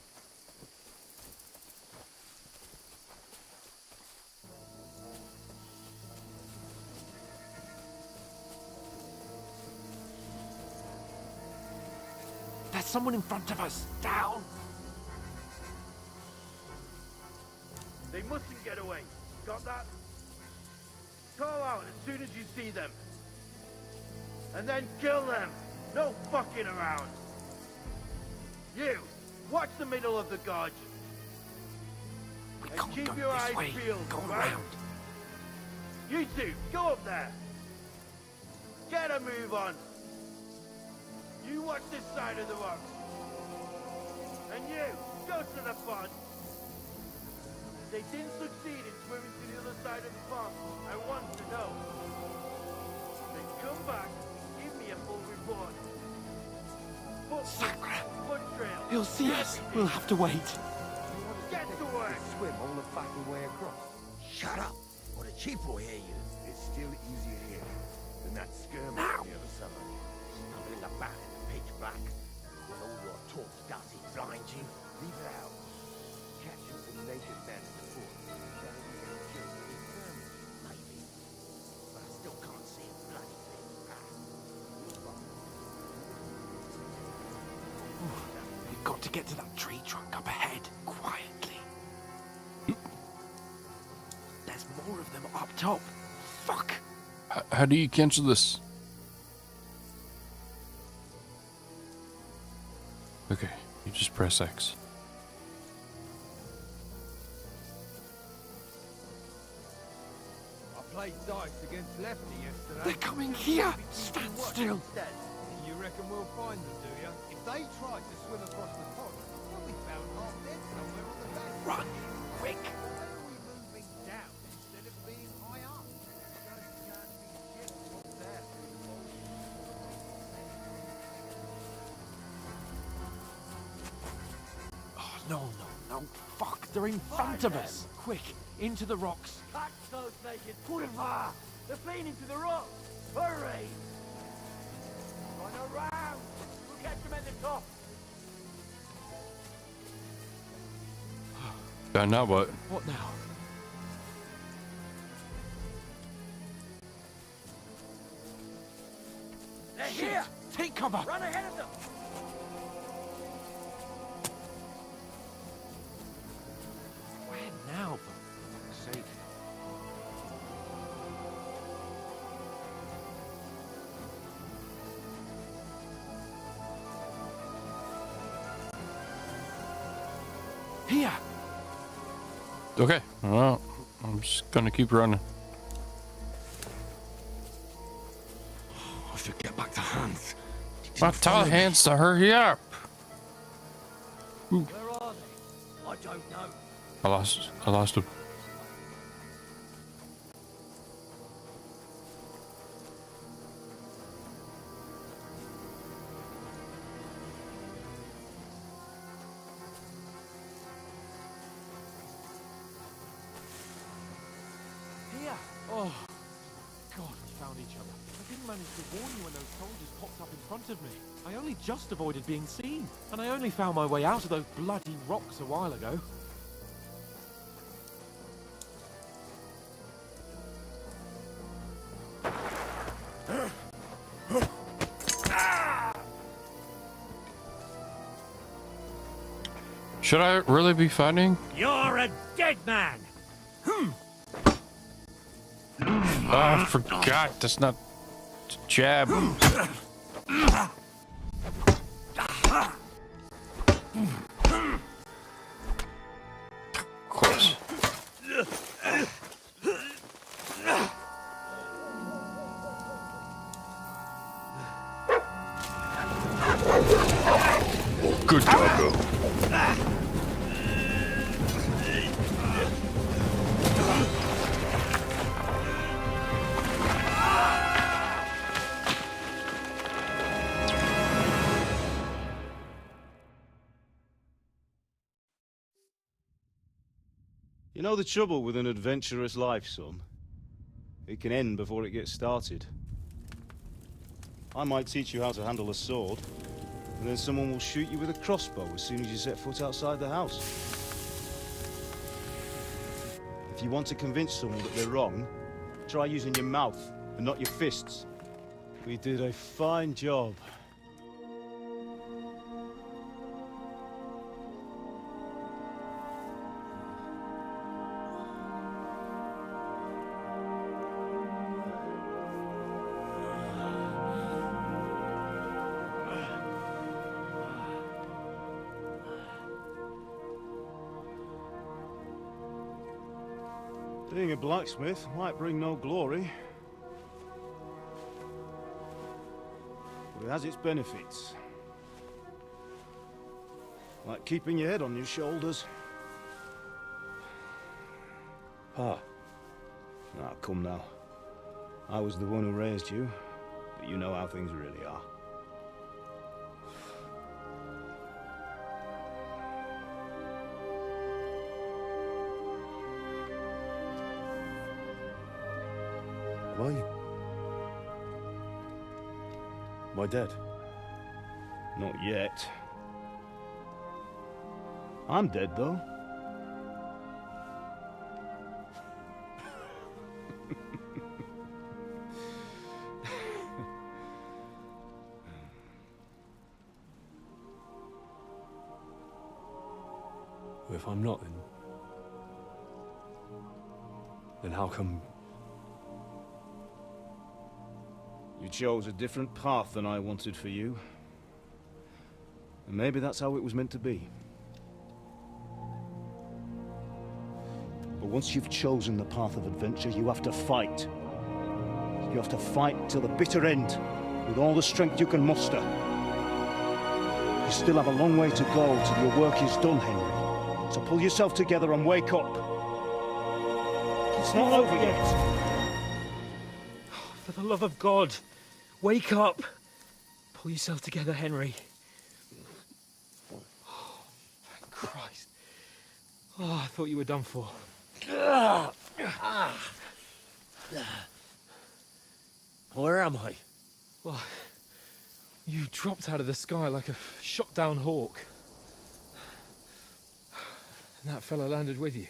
There's someone in front of us. Down! They mustn't get away. Got that? Call out as soon as you see them. And then kill them. No fucking around. You, watch the middle of the gorge. And keep your eyes peeled, right? You two, go up there. Get a move on. You watch this side of the rocks. And you, go to the pond. They didn't succeed in swimming to the other side of the pond. I want to know. Then come back and give me a full report. Sacre! Foot trail. He'll see us. We'll have to wait. Get to work. Swim all the fucking way across. Shut up, or the chief will hear you. It's still easier here than that skirmish on the other side. Stumbling about in the pitch black. When all your talk dusty blinds you, leave it out. Catching some naked men in the fort. That'll be a kill for the skirmish. Maybe. But I still can't see a bloody thing. We've got to get to that tree trunk up ahead, quietly. There's more of them up top. Fuck! How do you cancel this? Okay, you just press X. I played dice against Lefty yesterday. They're coming here! Stand still! You reckon we'll find them, do you? If they tried to swim across the pond, they'll be found half dead somewhere on the bank. Run! Quick! Why are we moving down instead of being high up? Just can't be shit up there. Oh, no. Fuck, they're in front of us. Quick, into the rocks. Catch those naked. Put them far. They're fleeing into the rocks. Hurry! Run around. We'll catch them at the top. Now what? What now? They're Shit! here. Take cover! Run ahead of them. Where now, for fuck's sake? Here! Okay, well, I'm just gonna keep running. I should get back to Hans. Well, tell Hans to hurry up. Where are don't know. I lost him. Here! Oh, God, we found each other. I didn't manage to warn you when those soldiers popped up in front of me. I only just avoided being seen. And I only found my way out of those bloody rocks a while ago. Should I really be fighting? You're a dead man! I forgot. That's not jab. Of course. Good doggo. You know the trouble with an adventurous life, son? It can end before it gets started. I might teach you how to handle a sword, and then someone will shoot you with a crossbow as soon as you set foot outside the house. If you want to convince someone that they're wrong, try using your mouth and not your fists. We did a fine job. Being a blacksmith might bring no glory, but it has its benefits. Like keeping your head on your shoulders. Pa. Ah, come now. I was the one who raised you, but you know how things really are. Am I dead? Not yet. I'm dead, though. If I'm not, then how come... You chose a different path than I wanted for you. And maybe that's how it was meant to be. But once you've chosen the path of adventure, you have to fight. You have to fight till the bitter end, with all the strength you can muster. You still have a long way to go till your work is done, Henry. So pull yourself together and wake up. It's not over yet. For the love of God, wake up. Pull yourself together, Henry. Oh, thank Christ. Oh, I thought you were done for. Where am I? Well, you dropped out of the sky like a shot-down hawk. And that fella landed with you.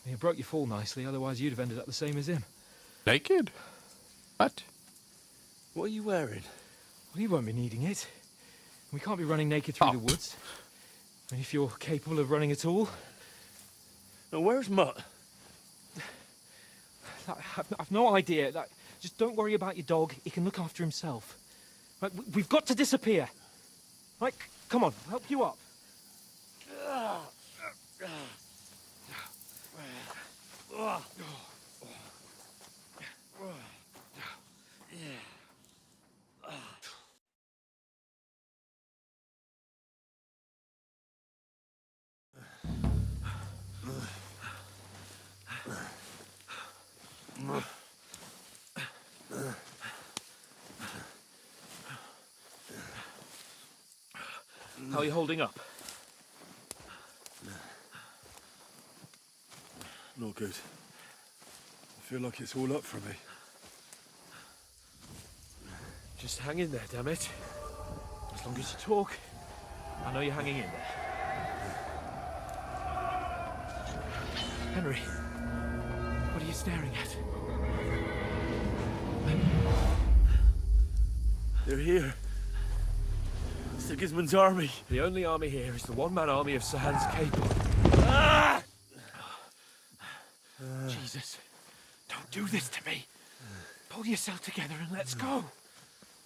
You broke your fall nicely, otherwise you'd have ended up the same as him. Naked? What? What are you wearing? Well, you won't be needing it. We can't be running naked through the woods. I mean, if you're capable of running at all. Now, where's Mutt? I've no idea. Just don't worry about your dog. He can look after himself. Right, we've got to disappear. Right, come on, I'll help you up. How are you holding up? Not good. I feel like it's all up for me. Just hang in there, damn it. As long as you talk, I know you're hanging in there. Henry, what are you staring at? They're here. Sigismund's army. The only army here is the one-man army of Sir Hans Cable. Ah! Jesus, don't do this to me. Pull yourself together and let's go.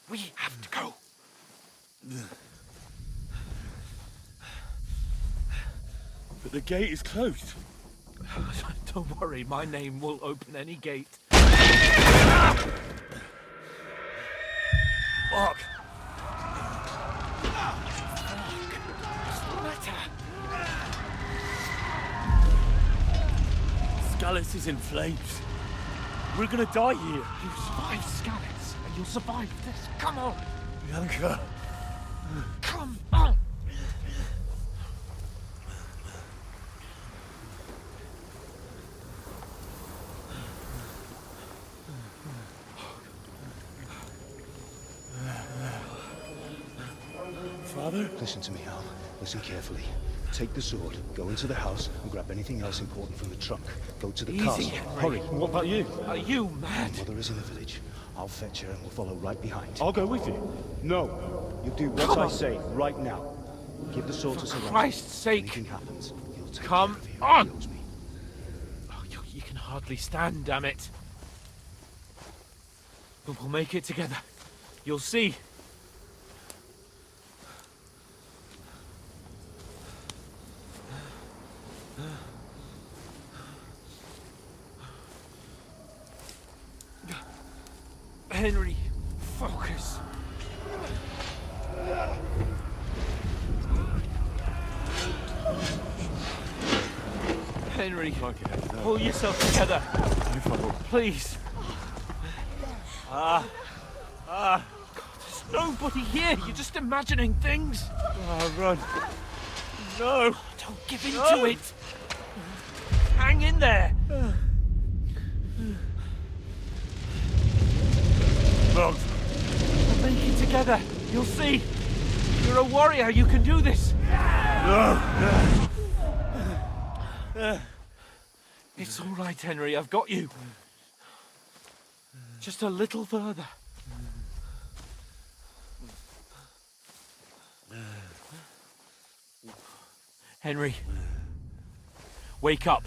We have to go. But the gate is closed. Don't worry, my name will open any gate. Fuck! Scallis is in flames. We're gonna die here. You survived Scallis, and you'll survive this. Come on! Bianca. Come on! Father? Listen to me, Al. Listen carefully. Take the sword, go into the house, and grab anything else important from the trunk. Go to the castle. Hurry. What about you? Are you mad? Mother is in the village. I'll fetch her and we'll follow right behind. I'll go with you. No! You do what I say right now. Give the sword to Sir Roger. Christ's sake! Anything happens, he'll take Come care of you. on! He owes me. Oh, you can hardly stand, damn it. But we'll make it together. You'll see. Henry, focus. Henry, pull yourself together. Please. God, there's nobody here. You're just imagining things. Run. No. Don't give in to it. Hang in there. Wrong. We'll make it together. You'll see. You're a warrior. You can do this. No. It's all right, Henry. I've got you. Just a little further. Henry, wake up.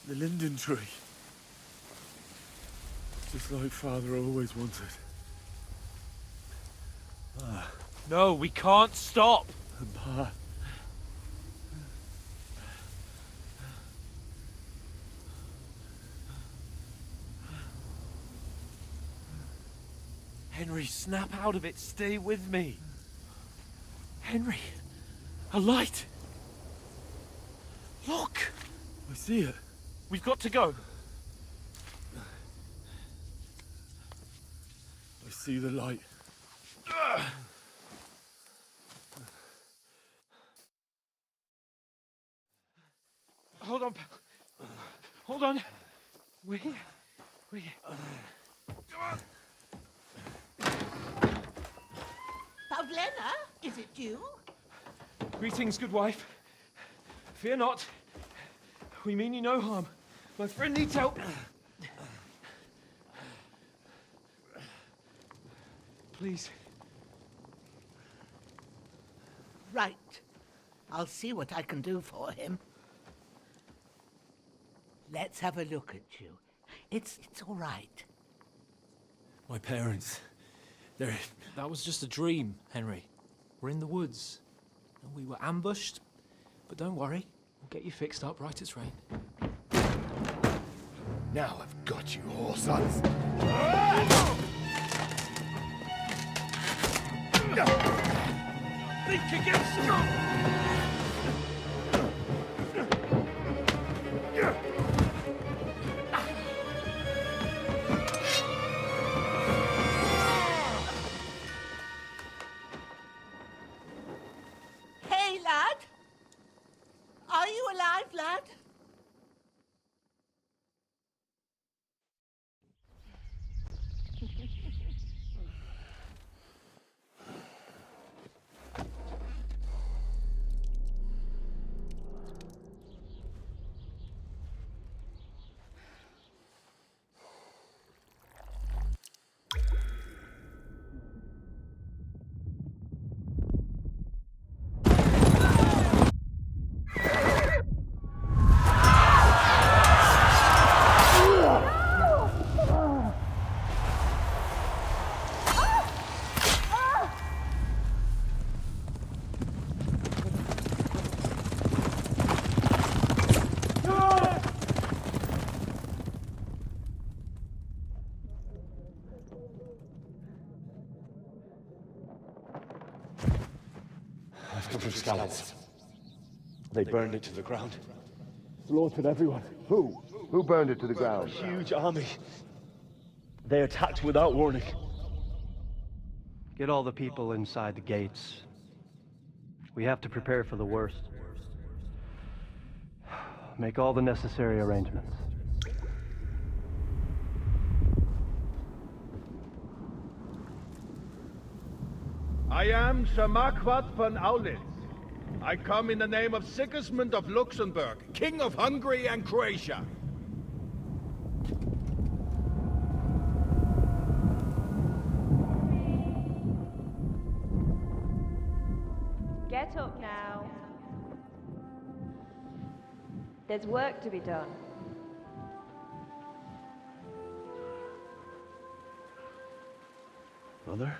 The linden tree. Just like Father always wanted. No, we can't stop. Pa. Henry, snap out of it. Stay with me. Henry, a light. Look. I see it. We've got to go. I see the light. Hold on, pal. Hold on. We're here. We're here. Pavlena, is it you? Greetings, good wife. Fear not. We mean you no harm. My friend needs help. Please. Right. I'll see what I can do for him. Let's have a look at you. It's all right. My parents, they're... That was just a dream, Henry. We're in the woods. And we were ambushed. But don't worry, we'll get you fixed up right as rain. Now I've got you, whore sons. Think against from Scallops. They burned it to the ground. Slaughtered everyone. Who? Who burned it to the ground? A huge army. They attacked without warning. Get all the people inside the gates. We have to prepare for the worst. Make all the necessary arrangements. I am Sir Marquardt von Aulitz. I come in the name of Sigismund of Luxembourg, King of Hungary and Croatia. Get up now. There's work to be done. Mother?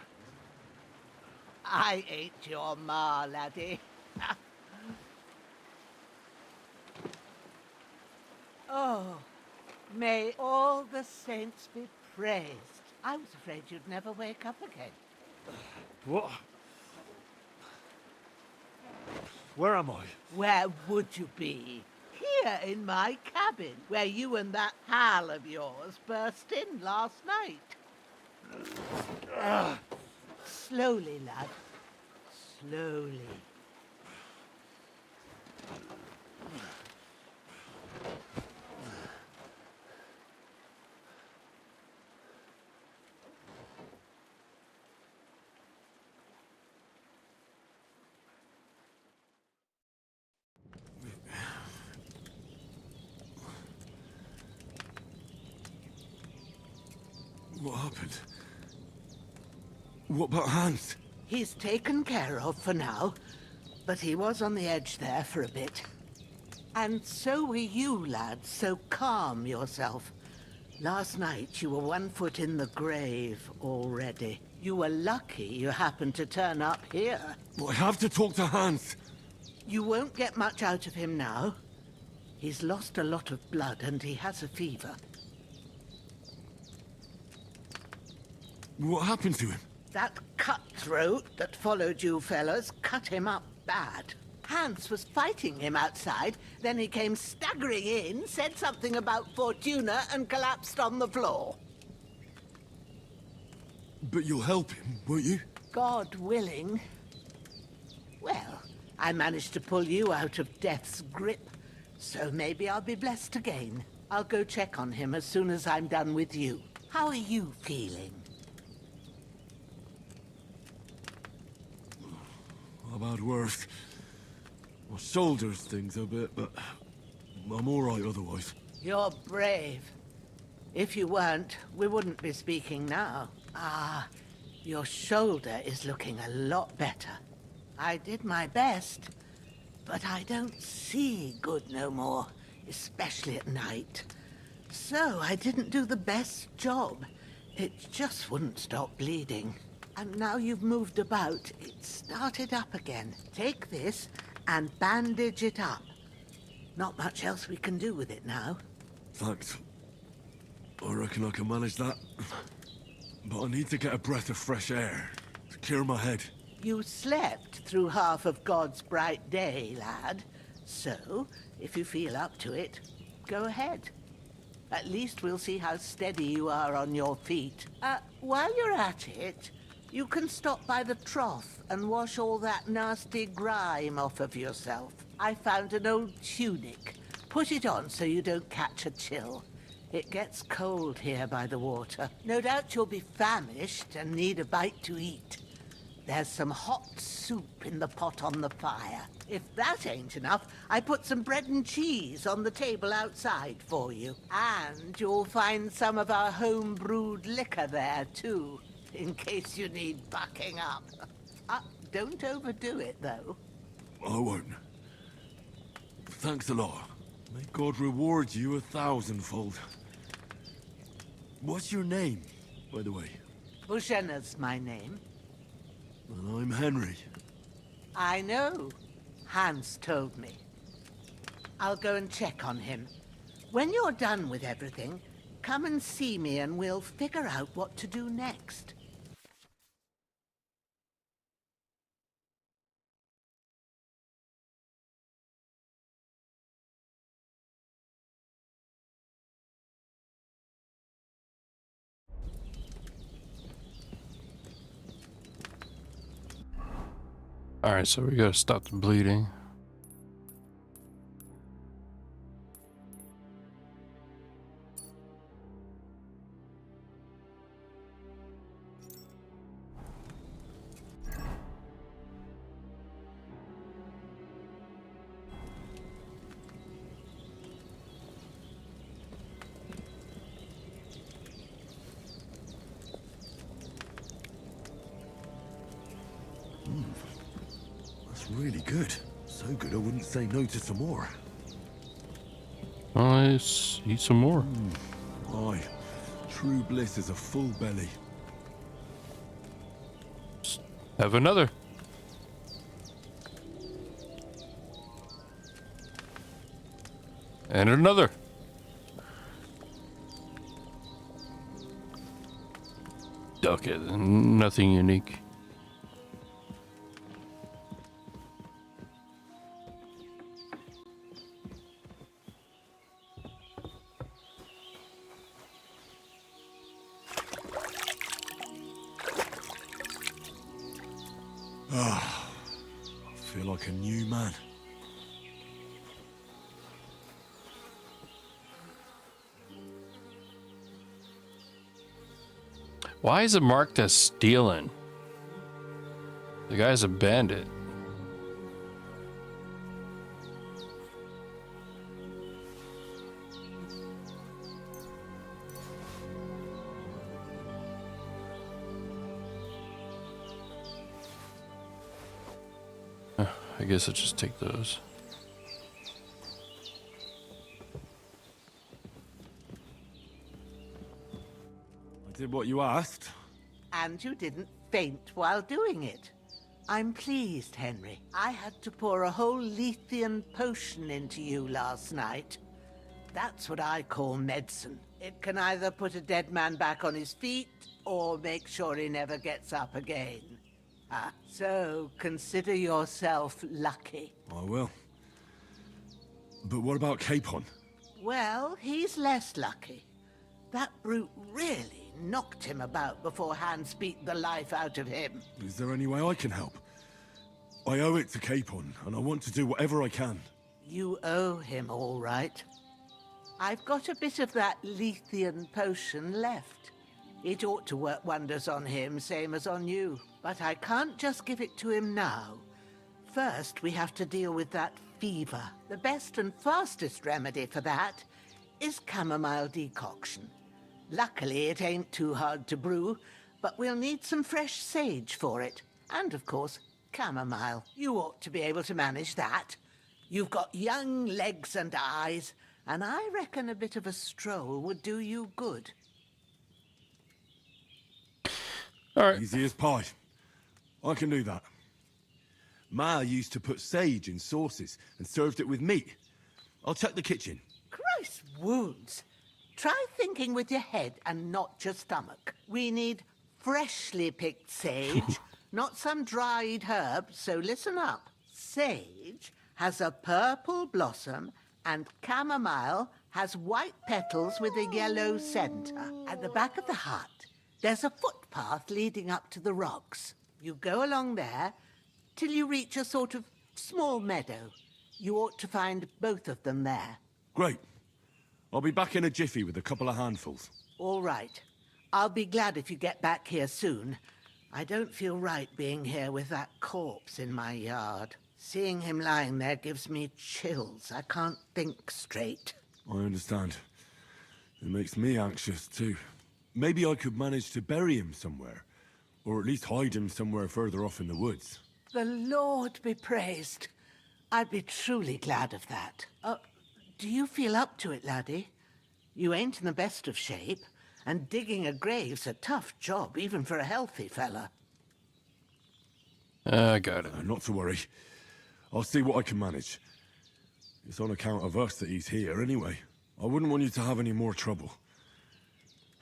I ain't your ma, laddie. Oh, may all the saints be praised. I was afraid you'd never wake up again. What? Where am I? Where would you be? Here in my cabin, where you and that pal of yours burst in last night. Slowly, lad. Slowly. What happened? What about Hans? He's taken care of for now, but he was on the edge there for a bit. And so were you, lad, so calm yourself. Last night you were 1 foot in the grave already. You were lucky you happened to turn up here. I have to talk to Hans. You won't get much out of him now. He's lost a lot of blood and he has a fever. What happened to him? That cutthroat that followed you fellas cut him up bad. Hans was fighting him outside, then he came staggering in, said something about Fortuna, and collapsed on the floor. But you'll help him, won't you? God willing. Well, I managed to pull you out of death's grip, so maybe I'll be blessed again. I'll go check on him as soon as I'm done with you. How are you feeling? I've had worse. My shoulders stings a bit, but I'm all right otherwise. You're brave. If you weren't, we wouldn't be speaking now. Ah, your shoulder is looking a lot better. I did my best, but I don't see good no more, especially at night. So I didn't do the best job. It just wouldn't stop bleeding. And now you've moved about, it started up again. Take this and bandage it up. Not much else we can do with it now. Thanks. I reckon I can manage that. But I need to get a breath of fresh air to clear my head. You slept through half of God's bright day, lad. So, if you feel up to it, go ahead. At least we'll see how steady you are on your feet. While you're at it, you can stop by the trough and wash all that nasty grime off of yourself. I found an old tunic. Put it on so you don't catch a chill. It gets cold here by the water. No doubt you'll be famished and need a bite to eat. There's some hot soup in the pot on the fire. If that ain't enough, I put some bread and cheese on the table outside for you. And you'll find some of our home-brewed liquor there, too, in case you need bucking up. Don't overdo it, though. I won't. Thanks a lot. May God reward you 1,000-fold. What's your name, by the way? Bushenna's my name. And I'm Henry. I know. Hans told me. I'll go and check on him. When you're done with everything, come and see me and we'll figure out what to do next. Alright, so we gotta stop the bleeding. That's really good. So good I wouldn't say no to some more. Let's eat some more. Aye. True bliss is a full belly. Have another. And another. Okay, nothing unique. Ah, I feel like a new man. Why is it marked as stealing? The guy's a bandit. I guess I'll just take those. I did what you asked. And you didn't faint while doing it. I'm pleased, Henry. I had to pour a whole Lethean potion into you last night. That's what I call medicine. It can either put a dead man back on his feet, or make sure he never gets up again. So consider yourself lucky. I will. But what about Capon? Well, he's less lucky. That brute really knocked him about before Hans beat the life out of him. Is there any way I can help? I owe it to Capon, and I want to do whatever I can. You owe him all right. I've got a bit of that Lethean potion left. It ought to work wonders on him, same as on you. But I can't just give it to him now. First, we have to deal with that fever. The best and fastest remedy for that is chamomile decoction. Luckily, it ain't too hard to brew, but we'll need some fresh sage for it. And, of course, chamomile. You ought to be able to manage that. You've got young legs and eyes, and I reckon a bit of a stroll would do you good. All right. Easy as pie. I can do that. Ma used to put sage in sauces and served it with meat. I'll check the kitchen. Christ wounds! Try thinking with your head and not your stomach. We need freshly picked sage, not some dried herb, so listen up. Sage has a purple blossom and chamomile has white petals with a yellow center. At the back of the hut, there's a footpath leading up to the rocks. You go along there till you reach a sort of small meadow. You ought to find both of them there. Great. I'll be back in a jiffy with a couple of handfuls. All right. I'll be glad if you get back here soon. I don't feel right being here with that corpse in my yard. Seeing him lying there gives me chills. I can't think straight. I understand. It makes me anxious, too. Maybe I could manage to bury him somewhere. Or at least hide him somewhere further off in the woods. The Lord be praised. I'd be truly glad of that. Do you feel up to it, laddie? You ain't in the best of shape, and digging a grave's a tough job, even for a healthy fella. I got it. Not to worry. I'll see what I can manage. It's on account of us that he's here, anyway. I wouldn't want you to have any more trouble.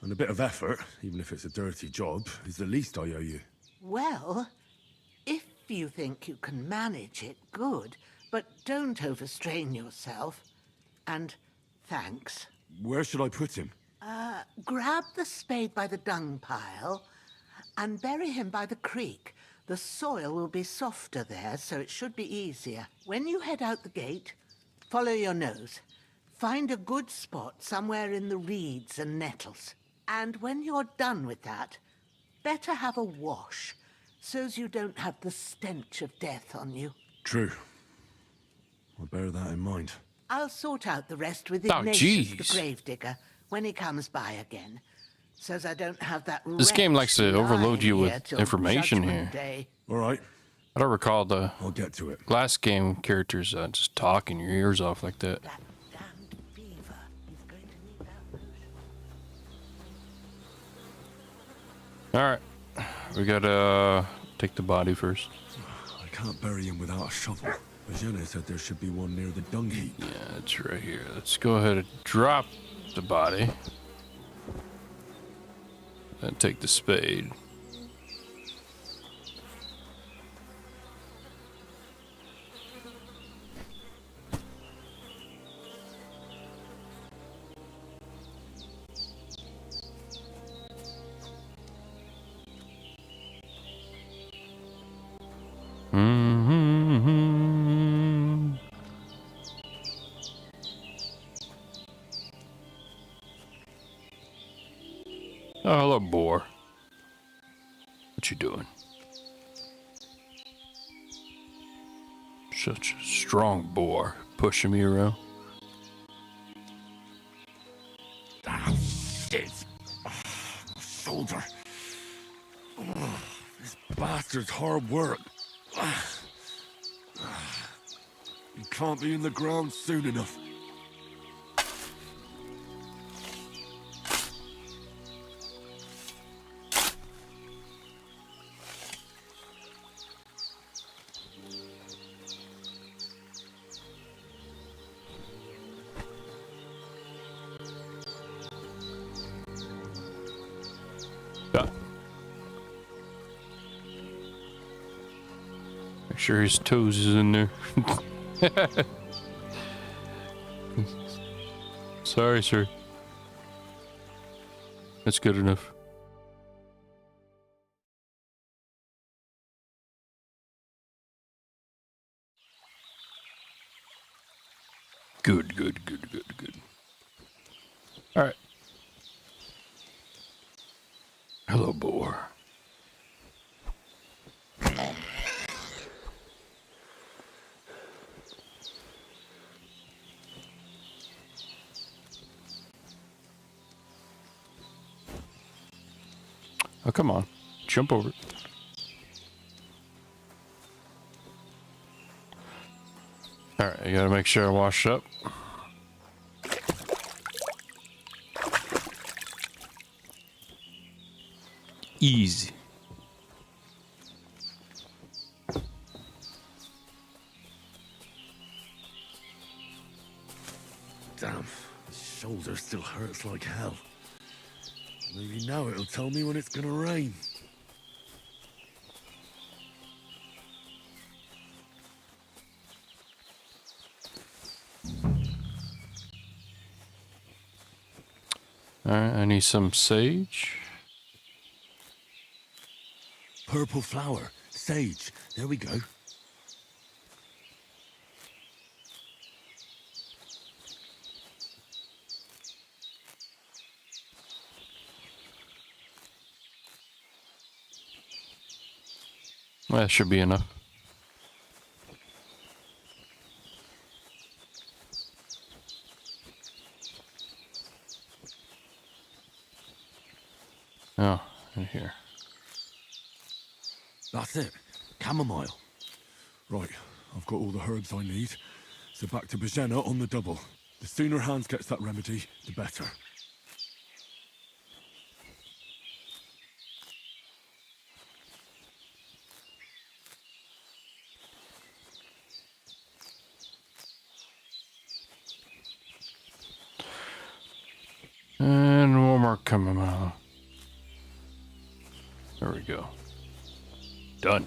And a bit of effort, even if it's a dirty job, is the least I owe you. Well, if you think you can manage it, good. But don't overstrain yourself. And thanks. Where should I put him? Grab the spade by the dung pile and bury him by the creek. The soil will be softer there, so it should be easier. When you head out the gate, follow your nose. Find a good spot somewhere in the reeds and nettles. And when you're done with that, better have a wash, so's you don't have the stench of death on you. True. I'll bear that in mind. I'll sort out the rest with Oh, Ignatius, the jeez. gravedigger, when he comes by again. So's I don't have that This game likes to overload you with lying here till information Judgment here. Day. All right. I don't recall the I'll get to it. last game characters just talking your ears off like that. Alright. We gotta take the body first. I can't bury him without a shovel. Jenna said there should be one near the dung heap. Yeah, it's right here. Let's go ahead and drop the body. Then take the spade. Oh, hello, boar. What you doing? Such a strong boar, pushing me around. Ah, shit. My shoulder. This bastard's hard work. He can't be in the ground soon enough. Make sure his toes is in there. Sorry, sir. That's good enough. Good. All right. Hello, boar. Oh, come on. Jump over it. Alright, I gotta make sure I wash up. Easy. Damn, his shoulder still hurts like hell. Maybe now it'll tell me when it's gonna rain. Alright, I need some sage. Purple flower, sage. There we go. Well, that should be enough. Oh, in here. That's it. Chamomile. Right, I've got all the herbs I need. So back to Bajena on the double. The sooner Hans gets that remedy, the better. And one more chamomile. There we go. Done.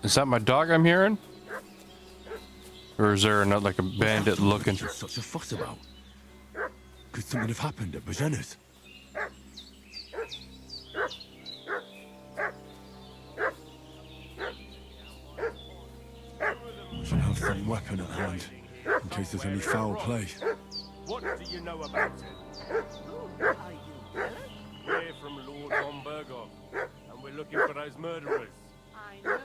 Is that my dog I'm hearing? Or is there not like a bandit looking? There's such a fuss about. Could something have happened at Bajena's? We should have some weapon at hand, in case there's any foul play. What do you know about it? We're from Lord von Bergov, and we're looking for those murderers. I know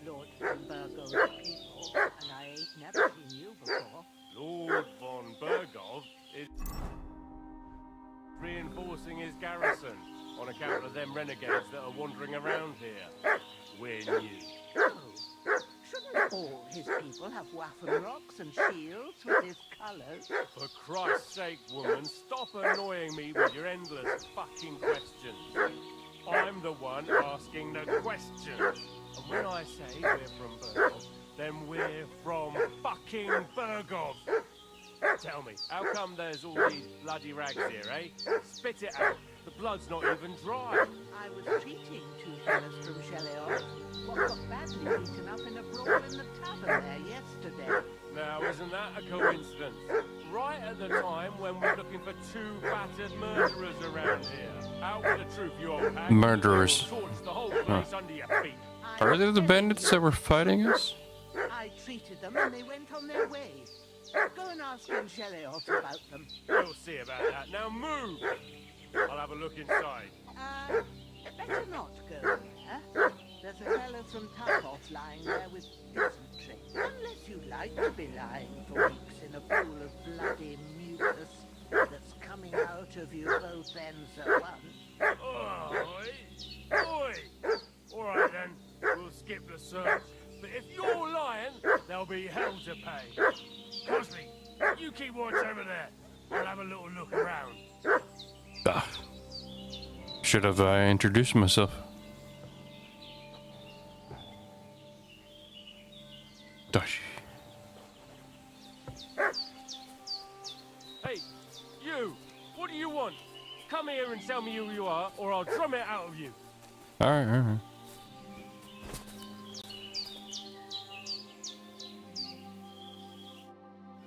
Lord von Bergov's people, and I ain't never seen you before. Lord von Bergov is reinforcing his garrison on account of them renegades that are wandering around here. We're new. Oh, shouldn't all his people have waffen rocks and shields with his colours? For Christ's sake, woman, stop annoying me with your endless fucking questions. I'm the one asking the questions. And when I say we're from Bergov, then we're from fucking Bergov. Tell me, how come there's all these bloody rags here, eh? Spit it out. The blood's not even dry. I was treating two fellas from Cheleor, what got badly beaten up in a brawl in the tavern there yesterday. Now, isn't that a coincidence? Right at the time when we're looking for two battered murderers around here. Out with the truth, you old hag. Murderers. Torch the whole place under your feet. Are they the bandits that were fighting us? I treated them and they went on their way. Go and ask in Cheleor about them. We'll see about that. Now move! I'll have a look inside. Better not go there. There's a fellow from Tarkov lying there with dysentery. Unless you'd like to be lying for weeks in a pool of bloody mucus that's coming out of you both ends at once. Oi! Oi! Alright then, we'll skip the search. But if you're lying, there'll be hell to pay. Cosby, you keep watch over there. I'll have a little look around. Ah. Should have introduced myself. Gosh. Hey, you! What do you want? Come here and tell me who you are, or I'll drum it out of you. Alright.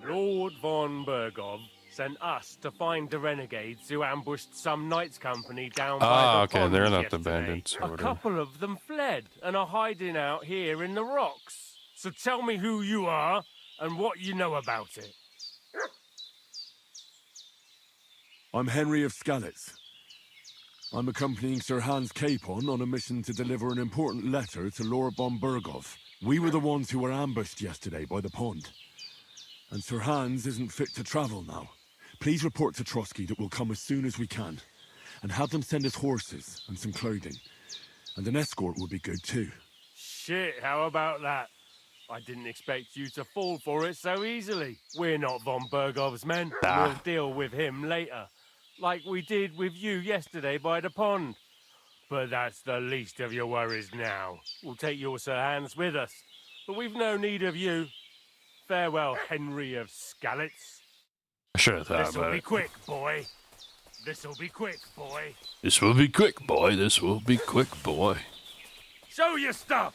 Lord von Bergov sent us to find the renegades who ambushed some knights company down by the okay, pond they're not the yesterday. bandits or A whatever. couple of them fled and are hiding out here in the rocks. So tell me who you are and what you know about it. I'm Henry of Skalitz. I'm accompanying Sir Hans Capon on a mission to deliver an important letter to Lord von Bergov. We were the ones who were ambushed yesterday by the pond. And Sir Hans isn't fit to travel now. Please report to Trotsky that we'll come as soon as we can. And have them send us horses and some clothing. And an escort would be good too. Shit, how about that? I didn't expect you to fall for it so easily. We're not von Bergov's men. We'll deal with him later. Like we did with you yesterday by the pond. But that's the least of your worries now. We'll take your Sir Hans with us. But we've no need of you. Farewell, Henry of Skalitz. I should have thought This'll about be it. quick, boy. This'll be quick, boy. This will be quick, boy. This will be quick, boy. Show your stuff!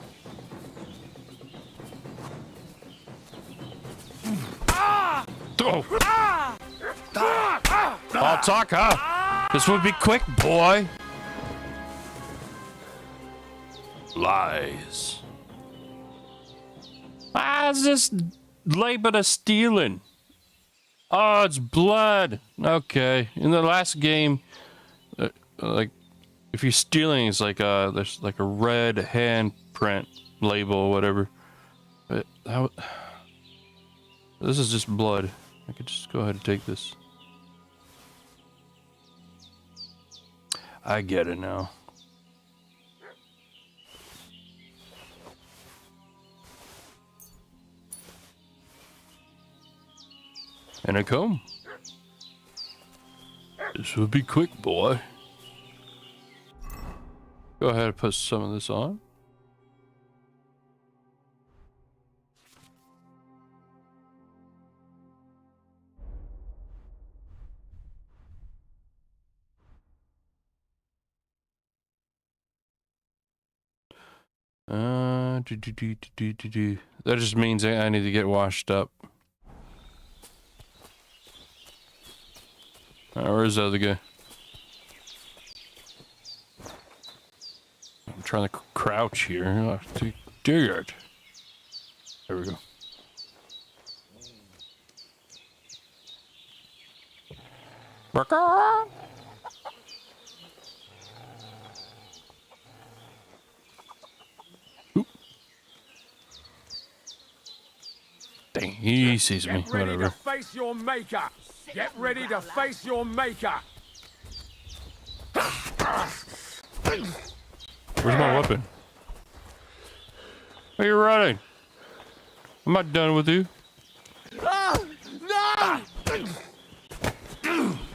Ah! Oh. Ah! Ah! Ah! I'll talk, huh? This will be quick, boy. Lies. Why is this labeled as stealing? Oh, it's blood. Okay. In the last game, like, if you're stealing, it's like there's like a red handprint label or whatever. But this is just blood. I could just go ahead and take this. I get it now. And a comb. This will be quick, boy. Go ahead and put some of this on. That just means I need to get washed up. Where's the other guy? I'm trying to crouch here. I have to do it. There we go. Oop. Dang, he sees me. Get ready Whatever. to face your maker. Get ready to face your maker. Where's my weapon? Where are you running? I'm not done with you. Oh, no!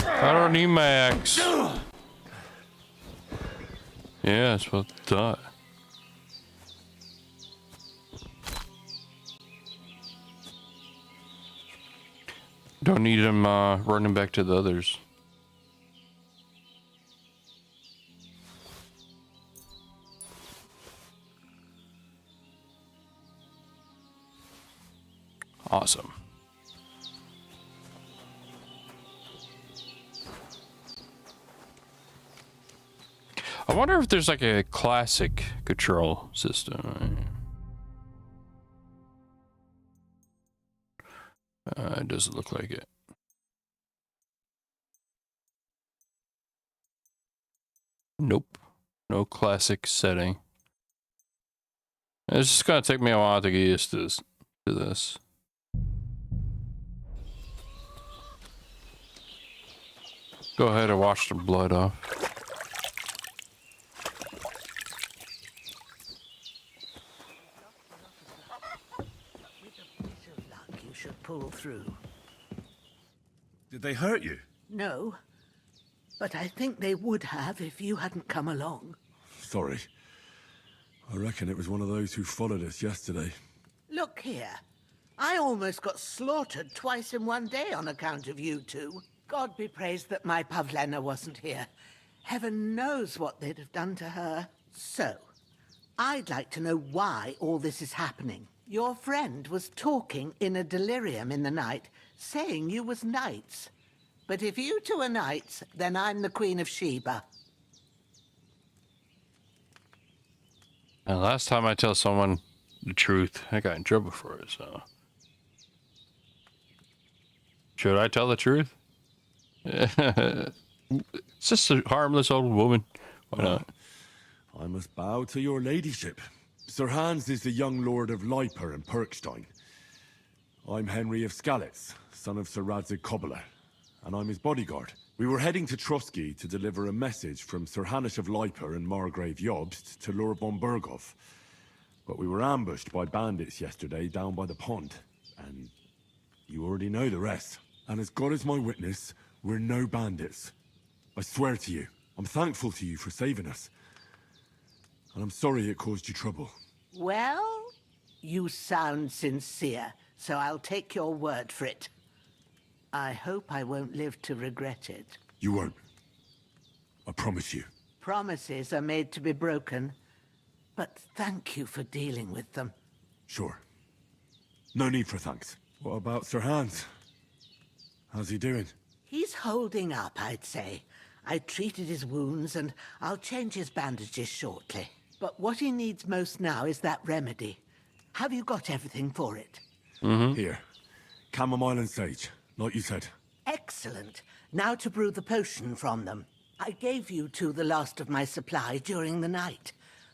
I don't need my axe. Yeah, that's what I thought. Don't need him running back to the others. Awesome. I wonder if there's like a classic control system. It doesn't look like it. Nope. No classic setting. It's just gonna take me a while to get used to this. Go ahead and wash the blood off. You should pull through. Did they hurt you? No, but I think they would have if you hadn't come along. Sorry. I reckon it was one of those who followed us yesterday. Look here. I almost got slaughtered twice in one day on account of you two. God be praised that my Pavlena wasn't here. Heaven knows what they'd have done to her. So, I'd like to know why all this is happening. Your friend was talking in a delirium in the night, saying you was knights. But if you two are knights, then I'm the Queen of Sheba. And last time I tell someone the truth, I got in trouble for it, so. Should I tell the truth? It's just a harmless old woman. Why not? I must bow to your ladyship. Sir Hans is the young lord of Leiper and Perkstein. I'm Henry of Skalitz, son of Sir Radzig Kobyla, and I'm his bodyguard. We were heading to Trotsky to deliver a message from Sir Hanush of Leiper and Margrave Jobst to Lord von Berghoff. But we were ambushed by bandits yesterday down by the pond, and you already know the rest. And as God is my witness, we're no bandits. I swear to you, I'm thankful to you for saving us. And I'm sorry it caused you trouble. Well, you sound sincere, so I'll take your word for it. I hope I won't live to regret it. You won't. I promise you. Promises are made to be broken, but thank you for dealing with them. Sure. No need for thanks. What about Sir Hans? How's he doing? He's holding up, I'd say. I treated his wounds, and I'll change his bandages shortly. But what he needs most now is that remedy. Have you got everything for it? Mm-hmm. Here. Chamomile and sage, like you said. Excellent. Now to brew the potion from them. I gave you two the last of my supply during the night.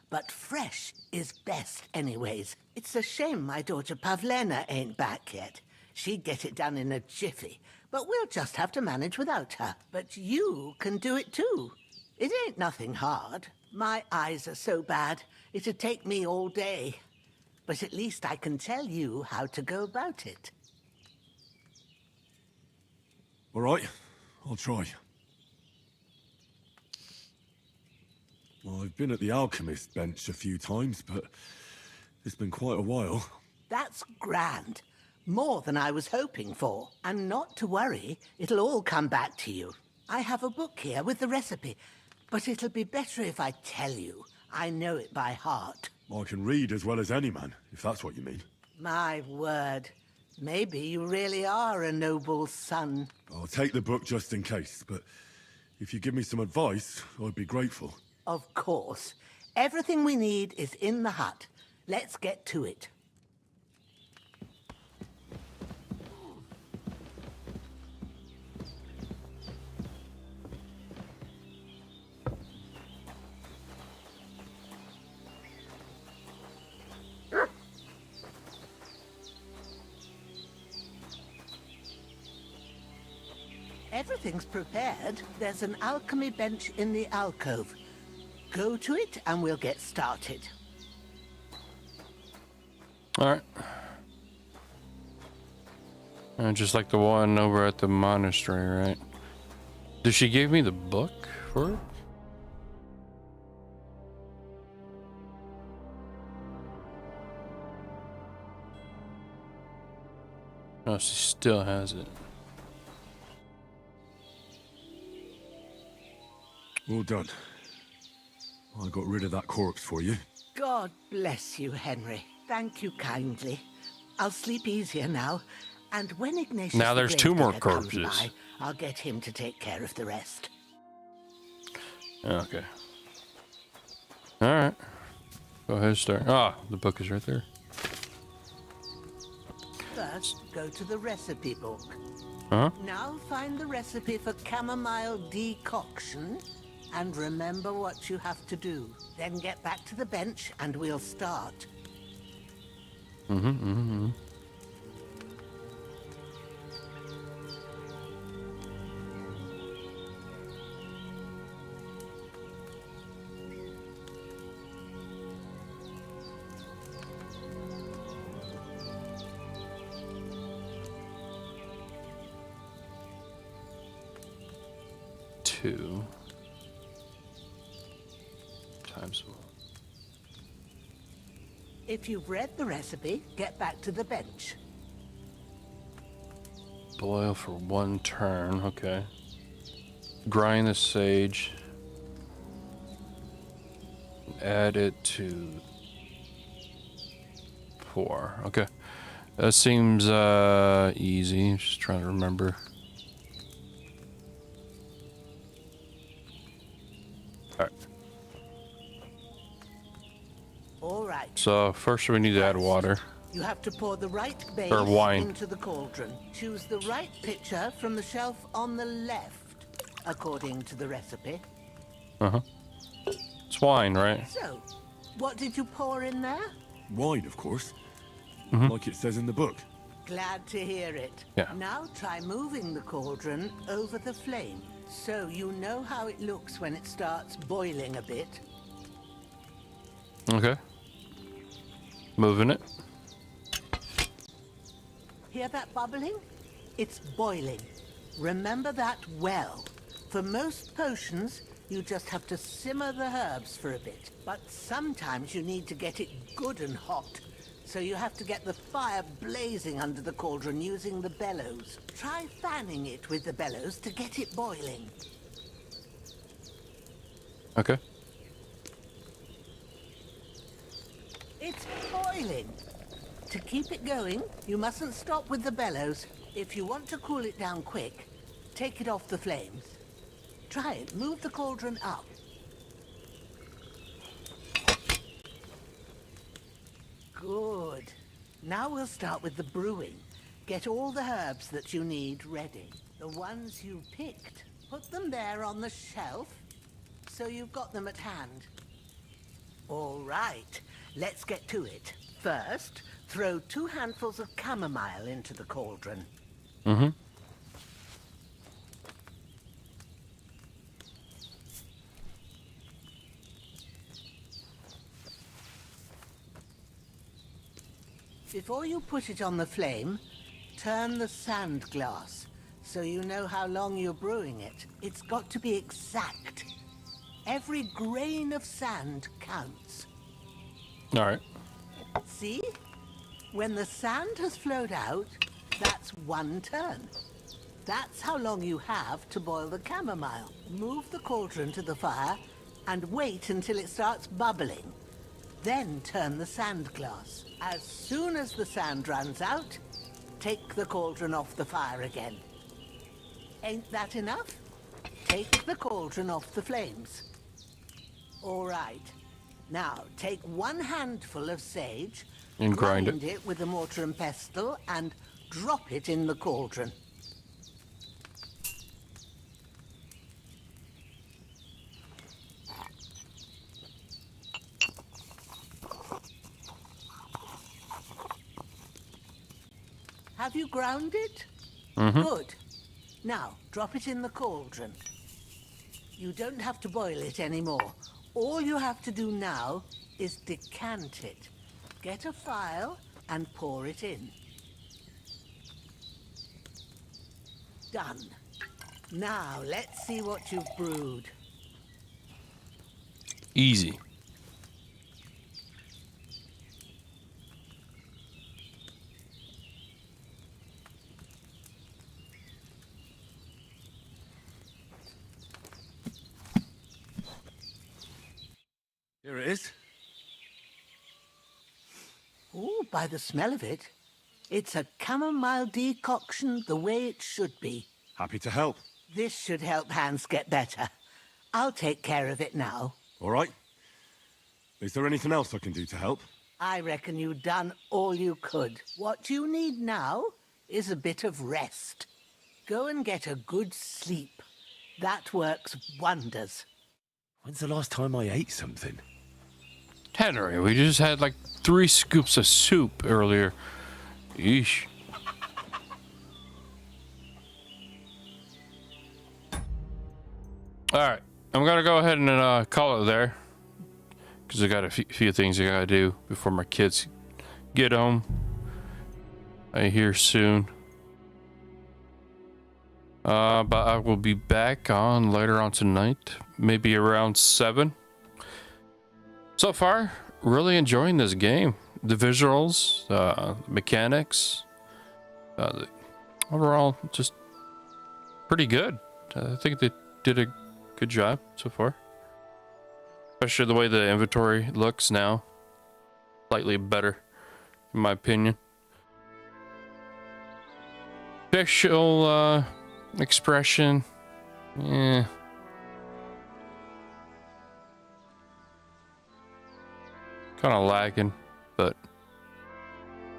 But fresh is best anyways. It's a shame my daughter Pavlena ain't back yet. She'd get it done in a jiffy. But we'll just have to manage without her. But you can do it too. It ain't nothing hard. My eyes are so bad, it'd take me all day. But at least I can tell you how to go about it. All right, I'll try. Well, I've been at the alchemist bench a few times, but it's been quite a while. That's grand. More than I was hoping for. And not to worry, it'll all come back to you. I have a book here with the recipe, but it'll be better if I tell you. I know it by heart. I can read as well as any man, if that's what you mean. My word. Maybe you really are a noble son. I'll take the book just in case, but if you give me some advice, I'd be grateful. Of course. Everything we need is in the hut. Let's get to it. Everything's prepared. There's an alchemy bench in the alcove. Go to it and we'll get started. Alright. Just like the one over at the monastery, right? Did she give me the book for it? No, she still has it. All done. I got rid of that corpse for you. God bless you, Henry. Thank you kindly. I'll sleep easier now. And when Ignatius Now there's the 2 more Gravedigger comes corpses. by, I'll get him to take care of the rest. Okay. Alright. Go ahead and start. Ah, the book is right there. First, go to the recipe book. Uh-huh. Now find the recipe for chamomile decoction and remember what you have to do. Then get back to the bench and we'll start. Mm-hmm. 2 times 1. If you've read the recipe, get back to the bench. Boil for 1 turn, okay. Grind the sage. Add it to pour. Okay. That seems easy. Just trying to remember. Alright. Alright. So first we need to add water. You have to pour the right base Or wine. into the cauldron. Choose the right pitcher from the shelf on the left, according to the recipe. Uh-huh. It's wine, right? So, what did you pour in there? Wine, of course. Mhm. Like it says in the book. Glad to hear it. Yeah. Now try moving the cauldron over the flame, so you know how it looks when it starts boiling a bit. Okay. Moving it. Hear that bubbling? It's boiling. Remember that well. For most potions, you just have to simmer the herbs for a bit. But sometimes you need to get it good and hot. So you have to get the fire blazing under the cauldron using the bellows. Try fanning it with the bellows to get it boiling. Okay. It's boiling. To keep it going, you mustn't stop with the bellows. If you want to cool it down quick, take it off the flames. Try it. Move the cauldron up. Good. Now we'll start with the brewing. Get all the herbs that you need ready. The ones you picked. Put them there on the shelf, so you've got them at hand. All right, let's get to it. First, throw 2 handfuls of chamomile into the cauldron. Mm-hmm. Before you put it on the flame, turn the sand glass so you know how long you're brewing it. It's got to be exact. Every grain of sand counts. All right. See? When the sand has flowed out, that's 1 turn. That's how long you have to boil the chamomile. Move the cauldron to the fire and wait until it starts bubbling. Then turn the sand glass. As soon as the sand runs out, take the cauldron off the fire again. Ain't that enough? Take the cauldron off the flames. All right. Now, take 1 handful of sage, And grind it. it with a mortar and pestle, and drop it in the cauldron. Have you ground it? Mm-hmm. Good. Now, drop it in the cauldron. You don't have to boil it anymore. All you have to do now is decant it. Get a phial and pour it in. Done. Now, let's see what you've brewed. Easy. Here it is. Oh, by the smell of it, it's a chamomile decoction the way it should be. Happy to help. This should help Hans get better. I'll take care of it now. All right. Is there anything else I can do to help? I reckon you've done all you could. What you need now is a bit of rest. Go and get a good sleep. That works wonders. When's the last time I ate something? Henry, we just had like 3 scoops of soup earlier. Yeesh. Alright, I'm gonna go ahead and call it there. Because I got a few things I gotta do before my kids get home. I hear soon. But I will be back on later on tonight. Maybe around 7. So far, really enjoying this game. The visuals, mechanics, overall, just pretty good. I think they did a good job so far. Especially the way the inventory looks now. Slightly better, in my opinion. Facial expression, yeah. Kind of lagging, but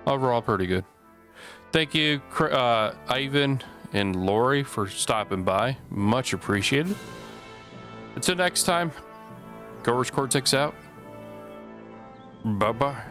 overall pretty good. Thank you, Ivan and Lori, for stopping by. Much appreciated. Until next time, Corich Cortex out. Bye-bye.